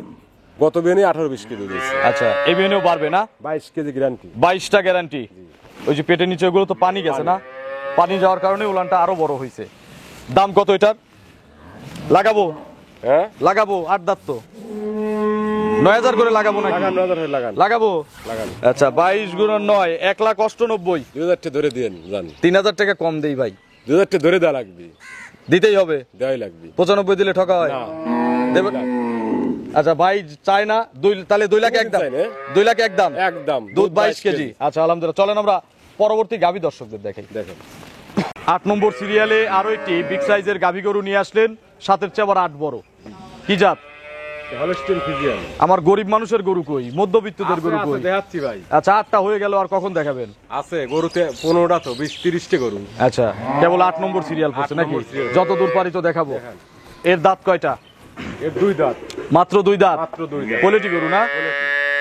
গত বিনে 18-20 কেজি দিয়েছে। আচ্ছা, এই বিনেও পারবে না? 22 কেজি গ্যারান্টি। 22টা গ্যারান্টি। ওই যে পেটের নিচে ওগুলো তো পানি গেছে না? পানি যাওয়ার কারণে উলানটা আরো বড় হয়েছে। দাম কত এটার? লাগাবো? হ্যাঁ, লাগাবো। 8 দাঁত তো, 9,000 করে লাগাবো নাকি? লাগান 9,000 হয়ে লাগান। লাগাবো। লাগান। আচ্ছা, 22 গুণন 9, 1,98,000। 2,000 টাকা ধরে দেন, জান। 3,000 টাকা কম দেই ভাই। 2,000 টাকা ধরে দেওয়া লাগবে। দিতেই হবে। দেওয়াই লাগবে। 95 দিলে ঠকা হয়? না। দেবে। আচ্ছা ভাই চাই না, তাহলে 2 লাখ একদম। চাই না? 2 লাখ একদম। একদম। দুধ 22 কেজি। আচ্ছা, আলহামদুলিল্লাহ। চলেন আমরা পরবর্তী গাভী দর্শকদের দেখাই। দেখেন 8 নম্বর সিরিয়ালে আরো একটি বিগ সাইজের গাভী গরু নিয়ে আসলেন, সাথের চেয়ে আবার 8 বড়। কি জাত? Holstein Friesian. আমার গরিব মানুষের গরু কই, মধ্যবিত্তদের গরু কই? দেখাচ্ছি ভাই। আচ্ছা 8টা হয়ে গেল, আর কখন দেখাবেন? আছে গরুতে 15টা তো 20-30টা গরু। আচ্ছা কেবল 8 নম্বর সিরিয়াল পড়ছে 8 নাকি? নম্বর serial। যত দূর পারি তো দেখাবো। দেখান। এর দাঁত কয়টা? এর 2 দাঁত। মাত্র 2 দাঁত। মাত্র 2 দাঁত। কোয়ালিটি গরু না?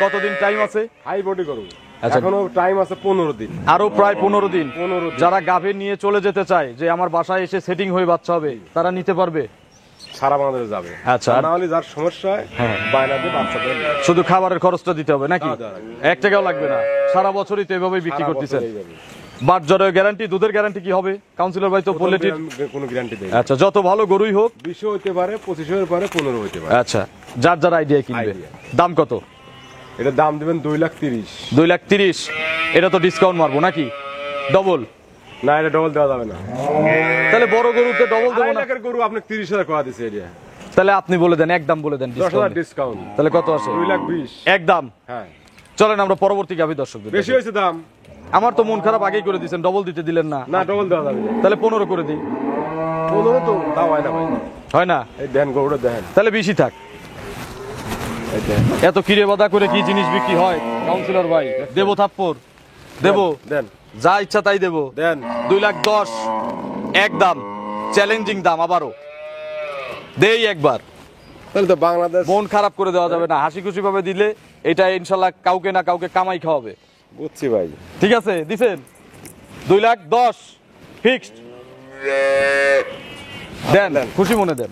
কতদিন টাইম আছে? হাই বডি গরু। আচ্ছা। এখনো টাইম আছে 15 দিন। আরো প্রায় 15 দিন। 15 দিন। যারা গাভী নিয়ে চলে যেতে চায় যে আমার বাসায় এসে সেটিং হয়ে বাচ্চা হবে, তারা নিতে পারবে? সারা বাংলাদেশে যাবে। আচ্ছা। না হলে যার সমস্যা হয় হ্যাঁ। বায়না দিয়ে বাচ্চা দেন। শুধু খাবারের খরচটা দিতে হবে নাকি? খাওয়া দাওয়া। 1 টাকাও লাগবে না? সারা বছরই তো এভাবেই বিক্রি সারা করতেছেন। বছর এই যাবে। বাট জ্বরের গ্যারান্টি, দুধের গ্যারান্টি কি হবে? কাউন্সিলর ভাই তো পোলেটির। কোনো গ্যারান্টি দেয় না। আচ্ছা যত ভালো গরুই হোক। 20 হইতে পারে, 25 হতে পারে, 15 হইতে পারে। আচ্ছা যার যার আইডিয়া কিনবে। Idea। দাম কত? এটা দাম দিবেন 2,30,000। 2,30,000। এটা তো ডিসকাউন্ট মারবো নাকি? ডবল? না, এটা ডবল দেওয়া যাবে না। তাহলে বড় গরুতে ডবল দেবো 2.5 না? লাখের গরু আপনি 30,000 করে দিছে এটা। তাহলে আপনি বলে দেন, একদম বলে দেন 10,000 ডিসকাউন্ট। ডিসকাউন্ট। তাহলে কত আছে? 2,20,000। একদম। হ্যাঁ। চলেন আমরা পরবর্তী গাভী দর্শকদের বেশি দেখাই। হয়েছে দাম। আমার তো মন খারাপ, আগেই করে দিয়েছেন, ডবল দিতে দিলেন না। না, ডবল দেওয়া যাবে না। তাহলে 15 করে দিই। 15 তো দাও হয় না ভাই। হয় না? এই দেন গরুটা দেখেন। তাহলে বেশি থাক। এই দেন। এত কিরে বাদা করে কি জিনিস বিক্রি হয় কাউন্সিলর ভাই? দেবো থাপ্পড়? দেবো? দেন। যা ইচ্ছা তাই দেবো। দেন। 2,10,000 একদম। চ্যালেঞ্জিং দাম আবারও দেই একবার। তাহলে তো বাংলাদেশ। মন খারাপ করে দেওয়া যাবে না, হাসি খুশি ভাবে দিলে এটা ইনশাল্লাহ কাউকে না কাউকে কামাই খাওয়াবে। বুঝছি ভাই। ঠিক আছে, দিছেন 2,10,000 ফিক্সড। দেন, খুশি মনে দেন।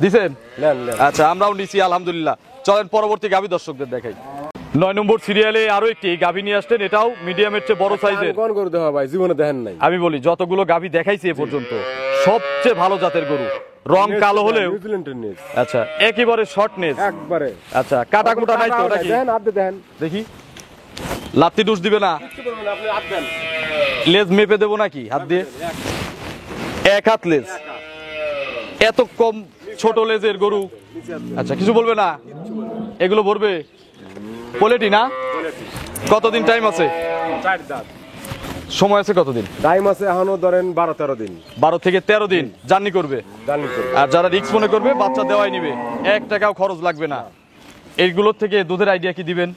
দিছেন? নেন নেন। আচ্ছা আমরাও নিছি আলহামদুলিল্লাহ। চলেন পরবর্তী গাভী দর্শকদের দেখাই। 9 নম্বর সিরিয়ালে আরো একটি গাভী নিয়ে আসলেন, এটাও মিডিয়ামের চেয়ে বড় সাইজের। কোন গরু দেওয়া ভাই জীবনে দেখেন নাই। আমি বলি যতগুলো গাভী দেখাইছি এ পর্যন্ত সবচেয়ে ভালো জাতের গরু, রং কালো হলেও। নিউজিল্যান্ডের নিউজ। আচ্ছা একেবারে শর্টনেস। একবারে। আচ্ছা কাটা কুটা নাই তো নাকি? দেন আপনি দেন। দেখি লাত্তি ডুস দিবে না? কিছু করবেন না, আপনি হাত দেন। লেজ মেপে দেবো নাকি হাত দিয়ে? 1 হাত লেজ। এত কম ছোট লেজের গরু। আচ্ছা কিছু বলবে না? এগুলো ভরবে পোলেটি না? কতদিন টাইম আছে? 4 দাঁত। সময় আছে কতদিন? টাইম আছে এখনো ধরেন 12-13 দিন। 12 থেকে 13 দিন জার্নি করবে। জানি তো। আর যারা রিক্স মনে করবে বাচ্চা দেওয়াই নিবে, 1 টাকাও খরচ লাগবে না। এইগুলোর থেকে দুধের আইডিয়া কি দিবেন?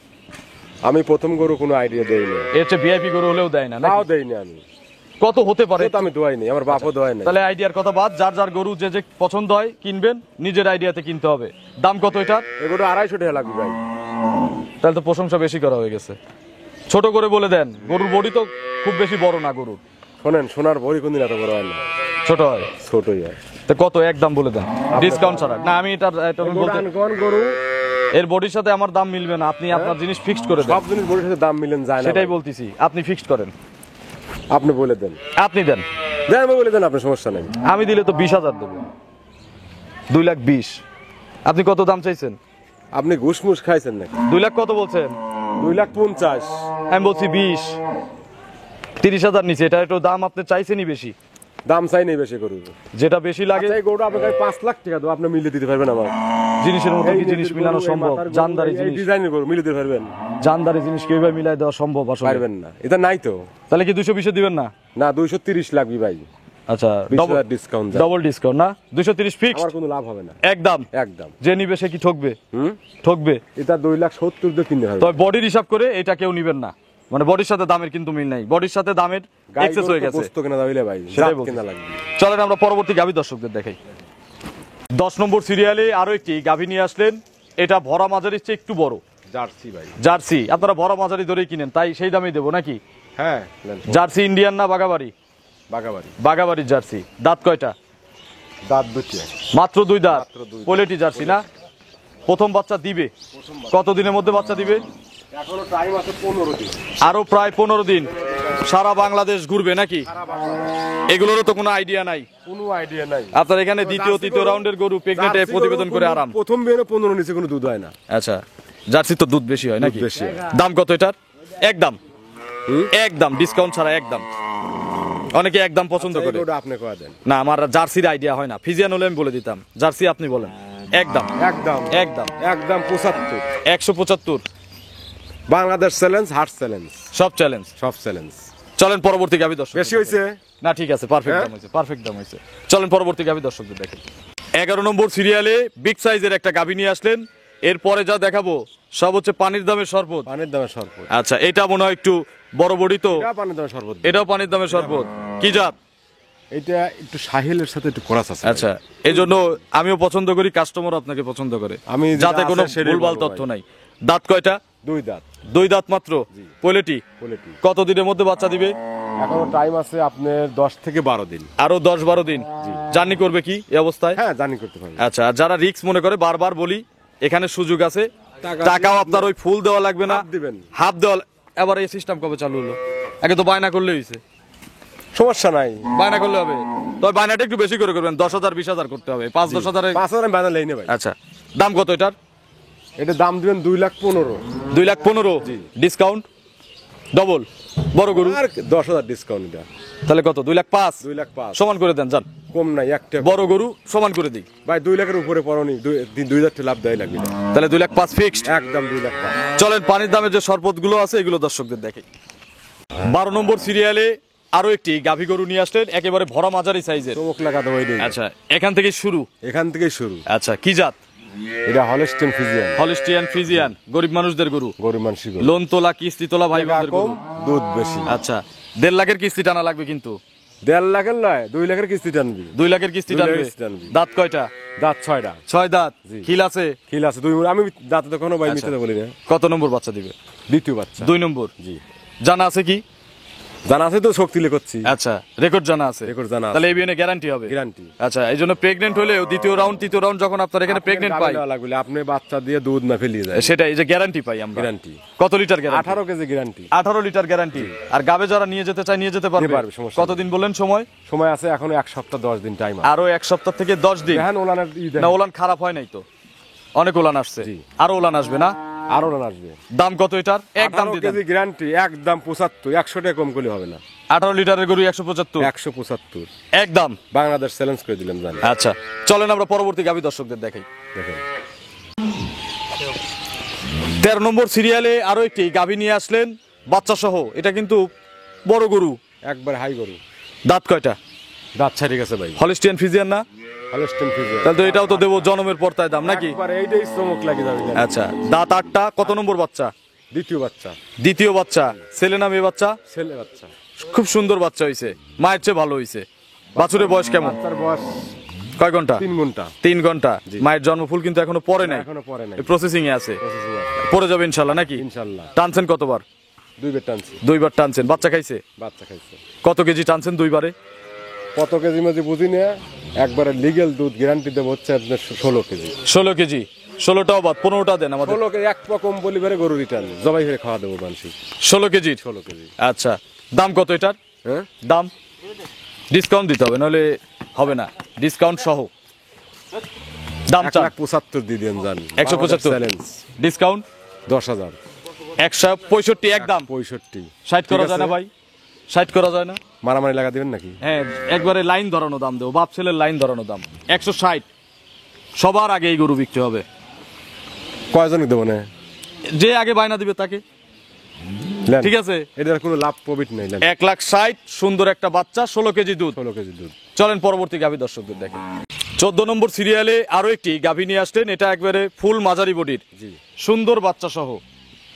আমি প্রথম গরু কোনো আইডিয়া দেই না। এর চেয়ে ভিআইপি গরু হলেও দেয় না তাও নাকি? দেই না আমি। কত হতে পারে? তো আমি দোয়াই নেই, আমার বাপও দোয়াই নেই। তাহলে আইডিয়ার কথা বাদ, যার যার গরু যে যে পছন্দ হয় কিনবেন, নিজের আইডিয়াতে কিনতে হবে। দাম কত এটার? এগুলো 250 টাকা লাগবে ভাই। তাহলে তো প্রশংসা বেশি করা হয়ে গেছে। ছোট করে বলে দেন, গরুর বডি তো খুব বেশি বড় না গরুর। শোনেন, সোনার ভরি কোনদিন এত বড় হয় না। ছোট হয়। ছোটই হয়। তো কত একদম বলে দেন, ডিসকাউন্ট ছাড়া। না আমি এটা আমি বলতে, কোন গরু এর বডির সাথে আমার দাম মিলবে না, আপনি আপনার জিনিস ফিক্সড করে দেন। সব জিনিস বড়ির সাথে দাম মিলেন যায় না। সেটাই ভাই। বলতেছি, আপনি ফিক্সড করেন। আপনি বলে দেন। আপনি দেন। দেন, আমি বলে দেন, আপনার সমস্যা নেই। আমি দিলে তো 20,000 দেবো। 2,20,000। আপনি কত দাম চাইছেন? আপনি ঘুষমুষ খাইছেন নাকি? 2 লাখ কত বলছেন? 2,50,000। আমি বলছি 20। 30,000 নিচে। এটা একটু দাম আপনি চাইছেনই বেশি। দাম চাই নেই বেশি গরু। যেটা বেশি লাগে। আচ্ছা, এই গরুটা আপনাকে 5 লাখ টাকা দেবো, আপনি মিলিয়ে দিতে পারবেন আমার? জিনিসের মতো কি এই জিনিস গরু, মিলানো এই সম্ভব? মাথার গরু, জানদারি এই জিনিস, ডিজাইনের গরু মিলিয়ে দিতে পারবেন? জানদারি জিনিস কিভাবে মিলাই দেওয়া সম্ভব আসলে? পারবেন না, এটা নাই তো। তাহলে কি 220 দিবেন না? না, 230 লাগবে ভাই। আচ্ছা 20,000 ডিসকাউন্ট। ডবল ডিসকাউন্ট না? 230 ফিক্সড। আমার কোনো লাভ হবে না। একদম। একদম। যে নিবে সে কি ঠকবে? হুম। ঠকবে। এটা 2,70,000 দিয়ে কিনতে হবে। তবে বডির হিসাব করে এটা কেউ নিবেন না, মানে বডির সাথে দামের কিন্তু মিল নাই, বডির সাথে দামের এক্সেস হয়ে গেছে। বস্তু কেনা যাবে ভাই, সেটাই জাত বলছি। কেনা লাগবে। চলেন আমরা পরবর্তী গাভী দর্শকদের দেখাই। 10 নম্বর সিরিয়ালে আরো একটি গাভী নিয়ে আসলেন, এটা ভরা মাঝারির চেয়ে একটু বড়। জার্সি ভাই। জার্সি। আপনারা ভরা মাঝারি ধরেই কিনেন, তাই সেই দামেই দেবো নাকি? হ্যাঁ নেন। জার্সি ইন্ডিয়ান না বাগাবাড়ি? বাগাবাড়ি। বাগাবাড়ির জার্সি। দাঁত কয়টা? দাঁত দুটি। মাত্র 2 দাঁত। মাত্র 2 দাঁত। পোলেটি জার্সি না? প্রথম বাচ্চা দিবে কতদিনের মধ্যে? বাচ্চা দিবে এখনো টাইম আছে 15 দিন। আরো প্রায় 15 দিন। সারা বাংলাদেশ ঘুরবে নাকি? এগুলোরও তো কোনো আইডিয়া নাই। কোনো আইডিয়া নাই। আপনার এখানে দ্বিতীয় তৃতীয় রাউন্ডের গরু প্রেগনেন্টে জার্সি প্রতিবেদন গরু করে আরাম। প্রথম বিয়ে 15 নিচে কোনো দুধ হয় না। আচ্ছা জার্সি তো দুধ বেশি হয় নাকি? দুধ বেশি হয়। দাম কত এটার? একদম। একদম ডিসকাউন্ট ছাড়া একদম। অনেকে একদম পছন্দ করে। ওটা আপনি কয়া দেন। না আমার জার্সির আইডিয়া হয় না, ফিজিয়ান হলে আমি বলে দিতাম। জার্সি আপনি বলেন। একদম একদম একদম একদম 75। 175। বাংলাদেশ চ্যালেঞ্জ, হার্ট চ্যালেঞ্জ, সব চ্যালেঞ্জ। সব চ্যালেঞ্জ। চলেন পরবর্তী গাভী দর্শক। বেশি হয়েছে না ঠিক আছে, পারফেক্ট হ্যাঁ? দাম হয়েছে, পারফেক্ট দাম হয়েছে। চলেন পরবর্তী গাভী দর্শকদের দেখেন। 11 নম্বর সিরিয়ালে বিগ সাইজের একটা গাভী নিয়ে আসলেন, এরপরে যা দেখাবো সব হচ্ছে পানির দামের শরবত। পানির দামে শরবত। আচ্ছা, এটা মনে হয় একটু বড় বড়ি তো। এটা পানির দামে শরবত। এটাও পানির দামের শরবত। কি জাত? এটা একটু সাহিলের সাথে একটু ক্রস আছে। আচ্ছা, এই জন্য আমিও পছন্দ করি, কাস্টমার আপনাকে পছন্দ করে, আমি যাতে কোনো ভুলভাল তথ্য নাই। দাঁত কয়টা? 2 দাঁত। 2 দাঁত মাত্র। পোলেটি পোলেটি। কত দিনের মধ্যে বাচ্চা দিবে? এখনো টাইম আছে আপনার 10 থেকে 12 দিন। আরো 10-12 দিন জার্নি করবে কি এই অবস্থায়? হ্যাঁ, জানি করতে পারবে। আচ্ছা, আর যারা রিস্ক মনে করে, বারবার বলি এখানে সুযোগ আছে, টাকাও আপনার ওই ফুল দেওয়া লাগবে না, হাফ দিবেন। হাফ দেওয়া। এবার এই সিস্টেম কবে চালু হলো? আগে তো বায়না করলে হয়েছে। সমস্যা নাই, বায়না করলে হবে, তবে বায়নাটা একটু বেশি করে করবেন, 10,000 20,000 করতে হবে, 5-10 হাজারে। 5,000 আমি বাধা লই না ভাই। আচ্ছা, দাম কত এটার? এটা দাম দিবেন 2,15,000। 2,15,000 ডিসকাউন্ট ডবল। বড় গরু আর 10,000 ডিসকাউন্ট দেন। তাহলে কত? 2,05,000 2,05,000 সমান করে দেন, যান। কম নাই একটা। বড় গরু সমান করে দিই ভাই 2 লাখের উপরে পড়নি, 2,000 লাভ দেয় লাগবে না। তাহলে 2,05,000 ফিক্সড। একদম 2,05,000। চলেন পানির দামের যে শরবত গুলো আছে এগুলো দর্শকদের দেখে। 12 নম্বর সিরিয়ালে আরো একটি গাভী গরু নিয়ে আসলেন, একেবারে ভরা মাঝারি সাইজের। চমক লাগাতে হয়। আচ্ছা, এখান থেকে শুরু। এখান থেকেই শুরু। আচ্ছা, কি জাত? এটা হলস্টেইন ফ্রিজিয়ান। হলিস্টিয়ান ফ্রিজিয়ান, গরিব মানুষদের গরু। গরু মানসি গরু। লোন তোলা কিস্তি তোলা ভাই বোনদের কম, গরু। দুধ বেশি। আচ্ছা, 1.5 লাখের কিস্তি টানা লাগবে কিন্তু। 1.5 লাখের নয়, 2 লাখের কিস্তি টানবি। 2 লাখের কিস্তি 2 টানবে। লাখের কিস্তি টানবি। দাঁত কয়টা? দাঁত 6টা। 6 দাঁত। খিল আছে? খিল আছে 2। আমি দাঁতে তো কোনো ভাই আচ্ছা। মিথ্যা বলি না। কত নম্বর বাচ্চা দিবে? দ্বিতীয় বাচ্চা। 2 নম্বর। জি। জানা আছে কি? জানা আছে তো, শক্তি লেখছি। আচ্ছা, রেকর্ড জানা আছে। রেকর্ড জানা আছে। তাহলে এই বিয়ে গ্যারান্টি হবে। গ্যারান্টি। আচ্ছা, এই জন্য প্রেগনেন্ট হলেও তৃতীয় রাউন্ড যখন আপনার এখানে প্রেগনেন্ট পাই, লাগলে আপনি বাচ্চা দিয়ে দুধ না ফেলিয়ে যায়। সেটা এই যে গ্যারান্টি পাই আমরা। গ্যারান্টি। কত litre guarantee? 18 KG guarantee. 18 litre guarantee. আর গাবে যারা নিয়ে যেতে চায় নিয়ে যেতে পারবে। নিয়ে পারবে, সমস্যা কতদিন বললেন সময়? সময় আছে এখনো 1 সপ্তাহ 10 দিন টাইম আছে। আরো 1 সপ্তাহ থেকে 10 দিন। দেখেন ওলানের না, ওলান খারাপ হয় নাই তো, অনেক ওলান আসছে। আরো ওলান আসবে না? আরো ওলান আসবে। দাম কত এটার? একদম 18 দিয়ে দেন। কেজি গ্যারান্টি, একদম 75। 100 টাকা কম করলে হবে না। 18 লিটারের গরু 175। 175 একদম। বাংলাদেশ চ্যালেঞ্জ করে দিলাম জানি। আচ্ছা, চলেন আমরা পরবর্তী গাভী দর্শকদের দেখাই। দেখেন 13 নম্বর সিরিয়ালে আরো একটি গাভী নিয়ে আসলেন বাচ্চা সহ। এটা কিন্তু বড় গরু। একবার হাই গরু। দাঁত কয়টা? দাঁত ছাড়ি গেছে ভাই। হলিস্টিয়ান ফ্রিজিয়ান না? Holstein Friesian. তাহলে তো এটাও তো দেবো জনমের পর্তায় দাম নাকি? একবার এইটাই চমক লাগে যাবে। আচ্ছা, দাঁত 8টা। কত নম্বর বাচ্চা? দ্বিতীয় বাচ্চা। দ্বিতীয় বাচ্চা। ছেলে না মেয়ে বাচ্চা? ছেলে বাচ্চা। খুব সুন্দর বাচ্চা হইছে, মায়ের চেয়ে ভালো হইছে। বাছুরের বয়স কেমন? বাচ্চার বয়স কয় ঘন্টা? 3 ঘন্টা। 3 ঘন্টা। মায়ের জন্মফুল কিন্তু এখনো পরে নাই, এখনো পরে নাই। প্রসেসিং এ আছে। পরে যাবে ইনশাল্লাহ নাকি? ইনশাআল্লাহ। টানছেন কতবার? 2 বার টানছি। 2 বার টানছেন। বাচ্চা খাইছে? বাচ্চা খাইছে। কত কেজি টানছেন 2 বারে? কত কেজি মাঝে বুঝি না, একবারে লিগ্যাল দুধ গ্যারান্টি দেবো হচ্ছে আপনার 16 কেজি। 16 কেজি। 16টাও বাদ, 15টা দেন আমাদের। 16 কেজি এক পা কম বলি বেড়ে গরু রিটার্ন জবাই হয়ে খাওয়া দেবো মানসি। 16 কেজির। 16 কেজি। আচ্ছা, দাম কত এটার? হ্যাঁ, দাম ডিসকাউন্ট দিতে হবে, নাহলে হবে না। ডিসকাউন্ট সহ দাম চান? 1,75 দিয়ে দেন জান। 175 চ্যালেঞ্জ। ডিসকাউন্ট 10,000। 165 একদম। 65। 60 করা যায় না ভাই? 60 করা যায় না? মারামারি লাগা দিবেন নাকি? হ্যাঁ, একবারে লাইন ধরানো দাম দেবো, বাপ ছেলের লাইন ধরানো দাম। 160 সবার আগে এই গরু বিক্রি হবে। কয়জনকে দেবো না? যে আগে বায়না দিবে তাকে। নেন। ঠিক আছে, এটার কোনো লাভ প্রফিট নেই। 1,60,000 সুন্দর একটা বাচ্চা, 16 কেজি দুধ। 16 কেজি দুধ। চলেন পরবর্তী গাভী দর্শকদের দেখেন। 14 নম্বর সিরিয়ালে আরো একটি গাভী নিয়ে আসলেন, এটা একবারে ফুল মাঝারি বডির, জি। সুন্দর বাচ্চা সহ।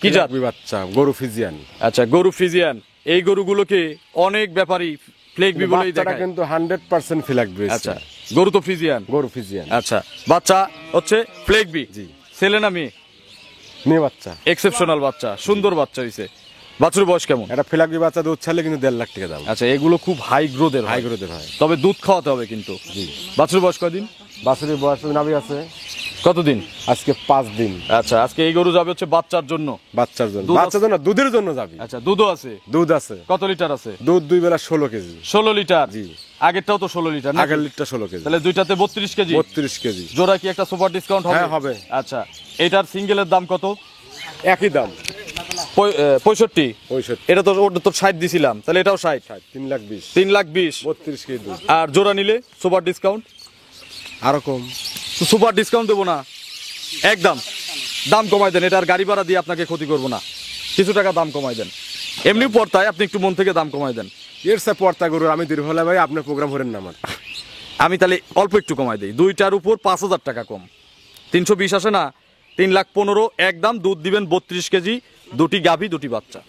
কি জাত? বাচ্চা গরু ফিজিয়ান। আচ্ছা, গরু ফ্রিজিয়ান। এই গরুগুলোকে অনেক ব্যাপারী ফ্লেক বি বলেই বাচ্চাটা দেখায়। কিন্তু 100% ফিলাক বেস। আচ্ছা, গরু তো ফ্রিজিয়ান। গরু ফিজিয়ান। আচ্ছা, বাচ্চা হচ্ছে ফ্লেক বি। জি। ছেলে না মেয়ে? মেয়ে বাচ্চা। এক্সেপশনাল বাচ্চা, সুন্দর বাচ্চা হইছে। বাছুর বয়স কেমন? এটা ফিলাকবি বাচ্চা দুধ ছাড়লে কিন্তু 1.5 লাখ টাকা দাম। আচ্ছা, এগুলো খুব হাই গ্রোথের, হাই গ্রোথের হয়। তবে দুধ খাওয়াতে হবে কিন্তু। জি। বাছুর বয়স কয়দিন? বাছুরের বয়স নাভি আছে কতদিন? আজকে 5 দিন। আচ্ছা, আজকে এই গরু যাবে হচ্ছে বাচ্চার জন্য। বাচ্চার জন্য। দুধ বাচ্চার জন্য, দুধের জন্য যাবি। আচ্ছা, দুধও আছে? দুধ আছে। কত লিটার আছে? দুধ 2 বেলা 16 কেজি। 16 লিটার। জি। আগেরটাও তো 16 লিটার না? আগের লিটার 16 কেজি। তাহলে দুইটাতে 32 কেজি। 32 কেজি। জোড়া কি একটা সুপার ডিসকাউন্ট হবে? হ্যাঁ, হবে। আচ্ছা, এটার সিঙ্গেলের দাম কত? একই দাম। 65। 65। এটা তো ওটা তো 60 দিছিলাম, তাহলে এটাও 60। 3,20,000। 3,20,000। 32 কেজি দুধ। আর জোড়া নিলে সুপার ডিসকাউন্ট? আরো কম। সুপার ডিসকাউন্ট দেবো না, একদম দাম কমাই দেন। এটা আর গাড়ি ভাড়া দিয়ে আপনাকে ক্ষতি করবো না, কিছু টাকা দাম কমাই দেন। এমনি পড়তায় আপনি একটু মন থেকে দাম কমাই দেন। এর সে পর্তা গরু আমি দীর্ঘলা ভাই আপনার প্রোগ্রাম করেন না আমার। আমি তাহলে অল্প একটু কমাই দিই, দুইটার উপর 5,000 টাকা কম। 320 আসে না, 3,15,000 একদম। দুধ দিবেন 32 কেজি, দুটি গাভী দুটি বাচ্চা।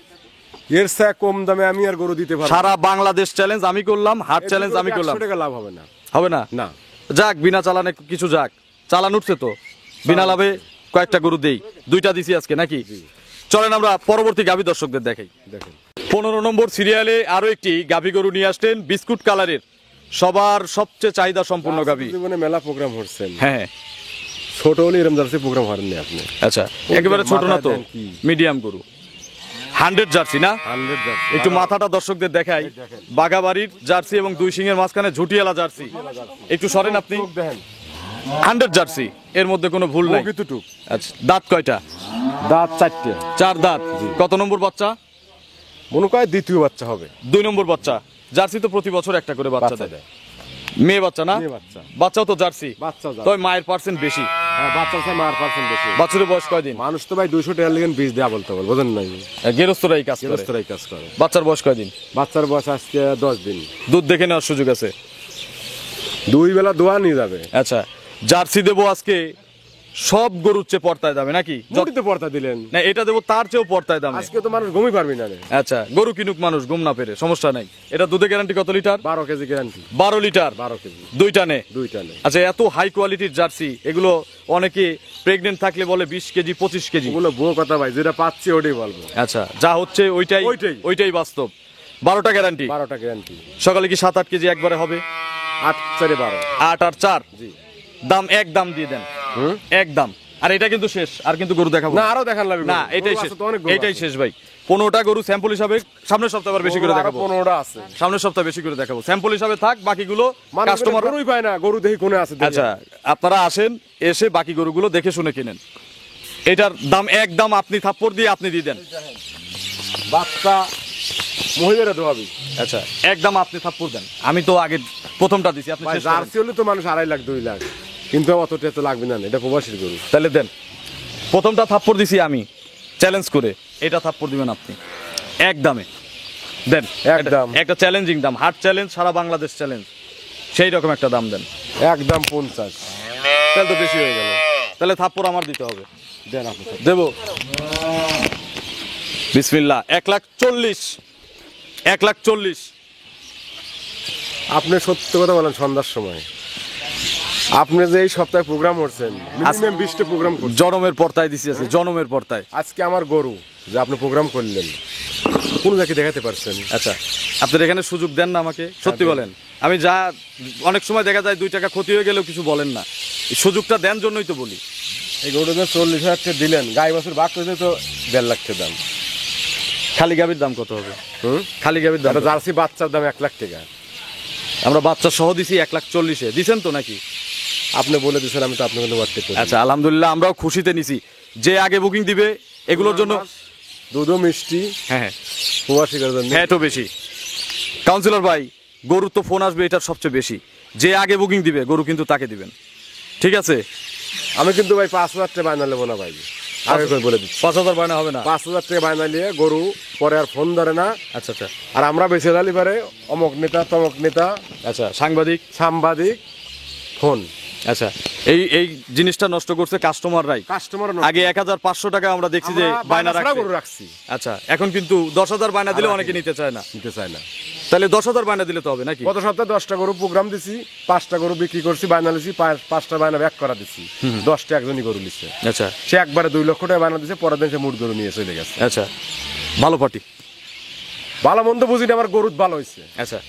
এর চেয়ে কম দামে আমি আর গরু দিতে পারবো না। সারা বাংলাদেশ চ্যালেঞ্জ আমি করলাম, হাট চ্যালেঞ্জ আমি করলাম। 100 টাকা লাভ হবে না। হবে না? না। যাক, বিনা চালানে কিছু যাক, চালান উঠছে তো, বিনা লাভে কয়েকটা গরু দেই, 2টা দিছি আজকে নাকি। চলেন আমরা পরবর্তী গাভী দর্শকদের দেখাই। দেখেন 15 নম্বর সিরিয়ালে আরো একটি গাভী গরু নিয়ে আসলেন, বিস্কুট কালারের, সবার সবচেয়ে চাহিদা সম্পূর্ণ গাভী। জীবনে মেলা প্রোগ্রাম হচ্ছেন, হ্যাঁ ছোট হলে এরকম জার্সি প্রোগ্রাম হারেননি আপনি। আচ্ছা, একেবারে ছোট না তো, মাথায় দেন কি? মিডিয়াম গরু, 100 জার্সি না? 100 জার্সি। একটু মাথাটা দর্শকদের দেখাই, বাগাবাড়ির জার্সি এবং 2 সিংহের মাঝখানে ঝুটিয়ালা জার্সি। একটু সরেন আপনি। চোখ দেখেন, 100 জার্সি, এর মধ্যে কোনো ভুল নাই। কতটুক আচ্ছা, দাঁত কয়টা? দাঁত 4টে। 4 দাঁত। কত নম্বর বাচ্চা? মনে কয় দ্বিতীয় বাচ্চা হবে। 2 নম্বর বাচ্চা। জার্সি তো প্রতি বছর একটা করে বাচ্চা দেয়। মেয়ে বাচ্চা না? মেয়ে বাচ্চা। বাচ্চাও তো জার্সি, বাচ্চা জার্সি। তবে মায়ের পার্সেন্ট বেশি। হ্যাঁ, বাচ্চা চাই মার পার্সেন্ট বেশি। বাছুরের বয়স কয়দিন? মানুষ তো ভাই 200 টাকা লেগেন বীজ দেয়া বলতে বল, বোঝেন নাই? গেরস্তরাই কাজ করে। গৃহস্থরাই কাজ করে। বাচ্চার বয়স কয়দিন? বাচ্চার বয়স আজকে 10 দিন। দুধ দেখে নেওয়ার সুযোগ আছে। 2 বেলা দোয়া নিয়ে যাবে। আচ্ছা, জার্সি দেবো আজকে সব গরুর চেয়ে পর্তায় দামে নাকি? জটিতে পড়তা দিলেন। না, এটা দেবো তার চেয়েও পর্তায় দামে। আজকে তো মানুষ ঘুমই পারবি না রে। আচ্ছা, গরু কিনুক মানুষ, ঘুম না পেরে, সমস্যা নাই। এটা দুধের গ্যারান্টি কত litre? 12 KG guarantee. 12 litre. 12 KG. 2 টানে। 2 টানে। আচ্ছা, এত হাই কোয়ালিটির জার্সি, এগুলো অনেকে প্রেগনেন্ট থাকলে বলে 20 কেজি 25 কেজি। ওগুলো বউ কথা ভাই, যেটা পাচ্ছি ওটাই বলবো। আচ্ছা, যা হচ্ছে ওইটাই ওইটাই বাস্তব। 12টা গ্যারান্টি। 12টা গ্যারান্টি। সকালে কি 7-8 কেজি একবারে হবে? 8 4 12। 8 আর 4। জি। দাম এক দাম দিয়ে দেন, একদম। আর এটা কিন্তু শেষ, আর কিন্তু গরু দেখাবো না, আরো দেখান লাগবে। না, এটাই গরু শেষ, আছে তো, অনেক গরু এটাই আছে। শেষ ভাই। 15টা গরু স্যাম্পল হিসাবে সামনের সপ্তাহে আবার বেশি করে গরু আরো দেখাবো। 15টা আছে। সামনের সপ্তাহে বেশি করে দেখাবো, স্যাম্পল হিসাবে থাক, বাকিগুলো কাস্টমার কাস্টমার। গরুই পায় না, গরু দেখি কোনে আছে দেখি। আচ্ছা, আপনারা আসেন, এসে বাকি গরুগুলো দেখে শুনে কিনেন। এটার দাম একদম আপনি থাপ্পড় দিয়ে আপনি দিয়ে দেন। বাচ্চা মহিলারা দোয়াবি। আচ্ছা, একদম আপনি থাপ্পড় দেন। আমি তো আগে প্রথমটা দিছি, আপনি ভাই শেষ করেন। জার্সি হলে তো মানুষ 2.5 লাখ 2 লাখ, কিন্তু অতটা তো লাগবে না, এটা প্রবাসীর গরু। তাহলে দেন, প্রথমটা থাপ্পড় দিছি আমি চ্যালেঞ্জ করে, এটা থাপ্পড় দিবেন আপনি এক দামে দেন। একদম। একটা চ্যালেঞ্জিং দাম, হাট চ্যালেঞ্জ, সারা বাংলাদেশ চ্যালেঞ্জ, সেই রকম একটা দাম দেন। একদম 50। তাহলে তো বেশি হয়ে গেল, তাহলে থাপ্পড় আমার দিতে হবে। দেন আপনি। দেবো। বিসমিল্লাহ। 1,40,000। 1,40,000। আপনি সত্য কথা বলেন, সন্ধ্যার সময় আপনি যে এই সপ্তাহে প্রোগ্রাম করছেন, মিনিমাম 20টা প্রোগ্রাম করছেন। জনমের পর্তায় দিছি আছে, জনমের পর্তায়। আজকে আমার গরু যে আপনি প্রোগ্রাম করলেন, কোন জায়গায় দেখাতে পারছেন? আচ্ছা, আপনার এখানে সুযোগ দেন না আমাকে, সত্যি বলেন। আমি যা অনেক সময় দেখা যায় 2 টাকা ক্ষতি হয়ে গেলেও কিছু বলেন না, এই সুযোগটা দেন জন্যই তো বলি। এই গরুটা 40,000 টাকা দিলেন, গাই বছর বাদ করে তো 1.5 লাখ টাকা দাম। খালি গাভীর দাম কত হবে? খালি গাভীর দাম একটা জার্সি বাচ্চার দাম 1 লাখ টাকা। আমরা বাচ্চা সহ দিছি 1,40,000 দিছেন তো নাকি? আপনি বলে দিচ্ছেন, আমি তো আপনার মধ্যে ওয়ার্ড করি। আচ্ছা, আলহামদুলিল্লাহ, আমরাও খুশিতে নিছি। যে আগে বুকিং দিবে এগুলোর জন্য দুধও মিষ্টি। হ্যাঁ প্রবাসী গরুর জন্য হ্যাঁ, একটু বেশি। কাউন্সিলর ভাই, গরুর তো ফোন আসবে, এটার সবচেয়ে বেশি। যে আগে বুকিং দিবে গরু কিন্তু তাকে দিবেন, ঠিক আছে? আমি কিন্তু ভাই 5,000 টাকা বায়না নেবো না ভাই, আগে করে বলে দিচ্ছি। 5,000 বায়না হবে না। 5,000 টাকা বায়না নিয়ে গরু পরে আর ফোন ধরে না। আচ্ছা আচ্ছা আর আমরা বেঁচে দালি পারে অমক নেতা তমক নেতা আচ্ছা, সাংবাদিক সাংবাদিক ফোন। আচ্ছা, এই এই জিনিসটা নষ্ট করছে কাস্টমাররাই। কাস্টমার আগে 1,500 টাকা আমরা দেখছি যে বায়না গরু রাখছি। আচ্ছা, এখন কিন্তু 10,000 বায়না দিলে অনেকে নিতে চায় না। নিতে চায় না, তাহলে 10,000 বায়না দিলে তো হবে নাকি? গত সপ্তাহে 10টা গরু প্রোগ্রাম দিছি, 5টা গরু বিক্রি করছি, বায়না লিছি, 5টা বায়না ব্যাক করা দিছি, 10টা একজনই গরু নিচ্ছে। আচ্ছা সে একবারে 2 লক্ষ টাকা বায়না দিছে, পরের দিন সে মুঠ গরু নিয়ে চলে গেছে। আচ্ছা, ভালো পার্টি। ভালো মন্দ বুঝিনি, আমার গরু ভালো হয়েছে। আচ্ছা,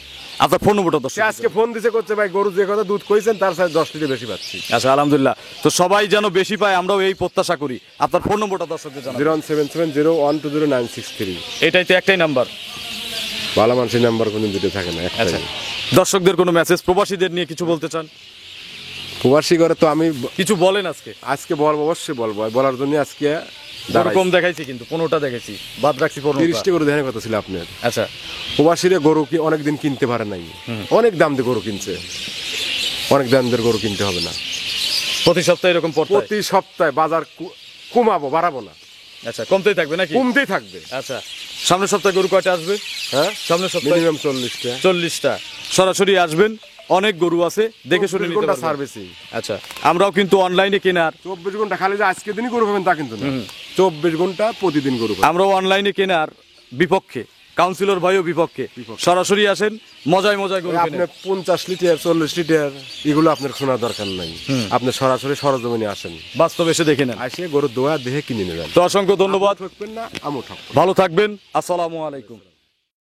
আপনার ফোন নম্বরটা দশ। সে আজকে ফোন দিছে, করছে ভাই গরু যে কথা দুধ কইছেন তার সাথে 10 লিটার বেশি পাচ্ছি। আচ্ছা, আলহামদুলিল্লাহ। তো সবাই যেন বেশি পায়, আমরাও এই প্রত্যাশা করি। আপনার ফোন নম্বরটা দর্শকদের জানাবেন। 01770120963। এটাই তো একটাই নাম্বার। ভালো মানুষের নাম্বার কোনো দুটো থাকে না, একটাই। আচ্ছা, দর্শকদের কোনো মেসেজ, প্রবাসীদের নিয়ে কিছু বলতে চান? প্রবাসী করে তো আমি কিছু বলেন আজকে। আজকে বলবো, অবশ্যই বলবো, বলার জন্য আজকে কম দেখাইছি, কিন্তু 15টা দেখাইছি, বাদ রাখছি 15টা। 30টা গরু দেখার কথা ছিল আপনার। আচ্ছা, প্রবাসীরা গরু কি অনেকদিন কিনতে পারে নাই, অনেক দাম দিয়ে গরু কিনছে, অনেক দাম দিয়ে গরু কিনতে হবে না। প্রতি সপ্তাহে এরকম পড়তে। প্রতি সপ্তাহে বাজার কমাবো, বাড়াবো না। আচ্ছা, কমতেই থাকবে নাকি? কমতেই থাকবে। আচ্ছা, সামনের সপ্তাহে গরু কয়টা আসবে? হ্যাঁ, সামনের সপ্তাহে মিনিমাম 40টা। 40টা। সরাসরি আসবেন, অনেক গরু আছে, দেখে শুনে 24 নিতে ঘন্টা পারবেন। সার্ভিসিং। আচ্ছা, আমরাও কিন্তু অনলাইনে কেনার, 24 ঘন্টা খালি যে আজকে দিনই গরু পাবেন তা কিন্তু না, 24 ঘন্টা প্রতিদিন গরু পাবেন। আমরাও অনলাইনে কেনার বিপক্ষে, কাউন্সিলর ভাইও বিপক্ষে। সরাসরি আসেন, মজায় মজায় গরু আপনি কেনেন। 50 লিটার 40 লিটার এগুলো আপনার শোনার দরকার নাই, আপনি সরাসরি সরজমিনে আসেন, বাস্তব এসে দেখে নেন। আসে গরু দোয়া দেখে কিনে নেবেন। তো অসংখ্য ধন্যবাদ, ঠকবেন না, আমও ঠকবো না। ভালো থাকবেন, আসসালামু আলাইকুম।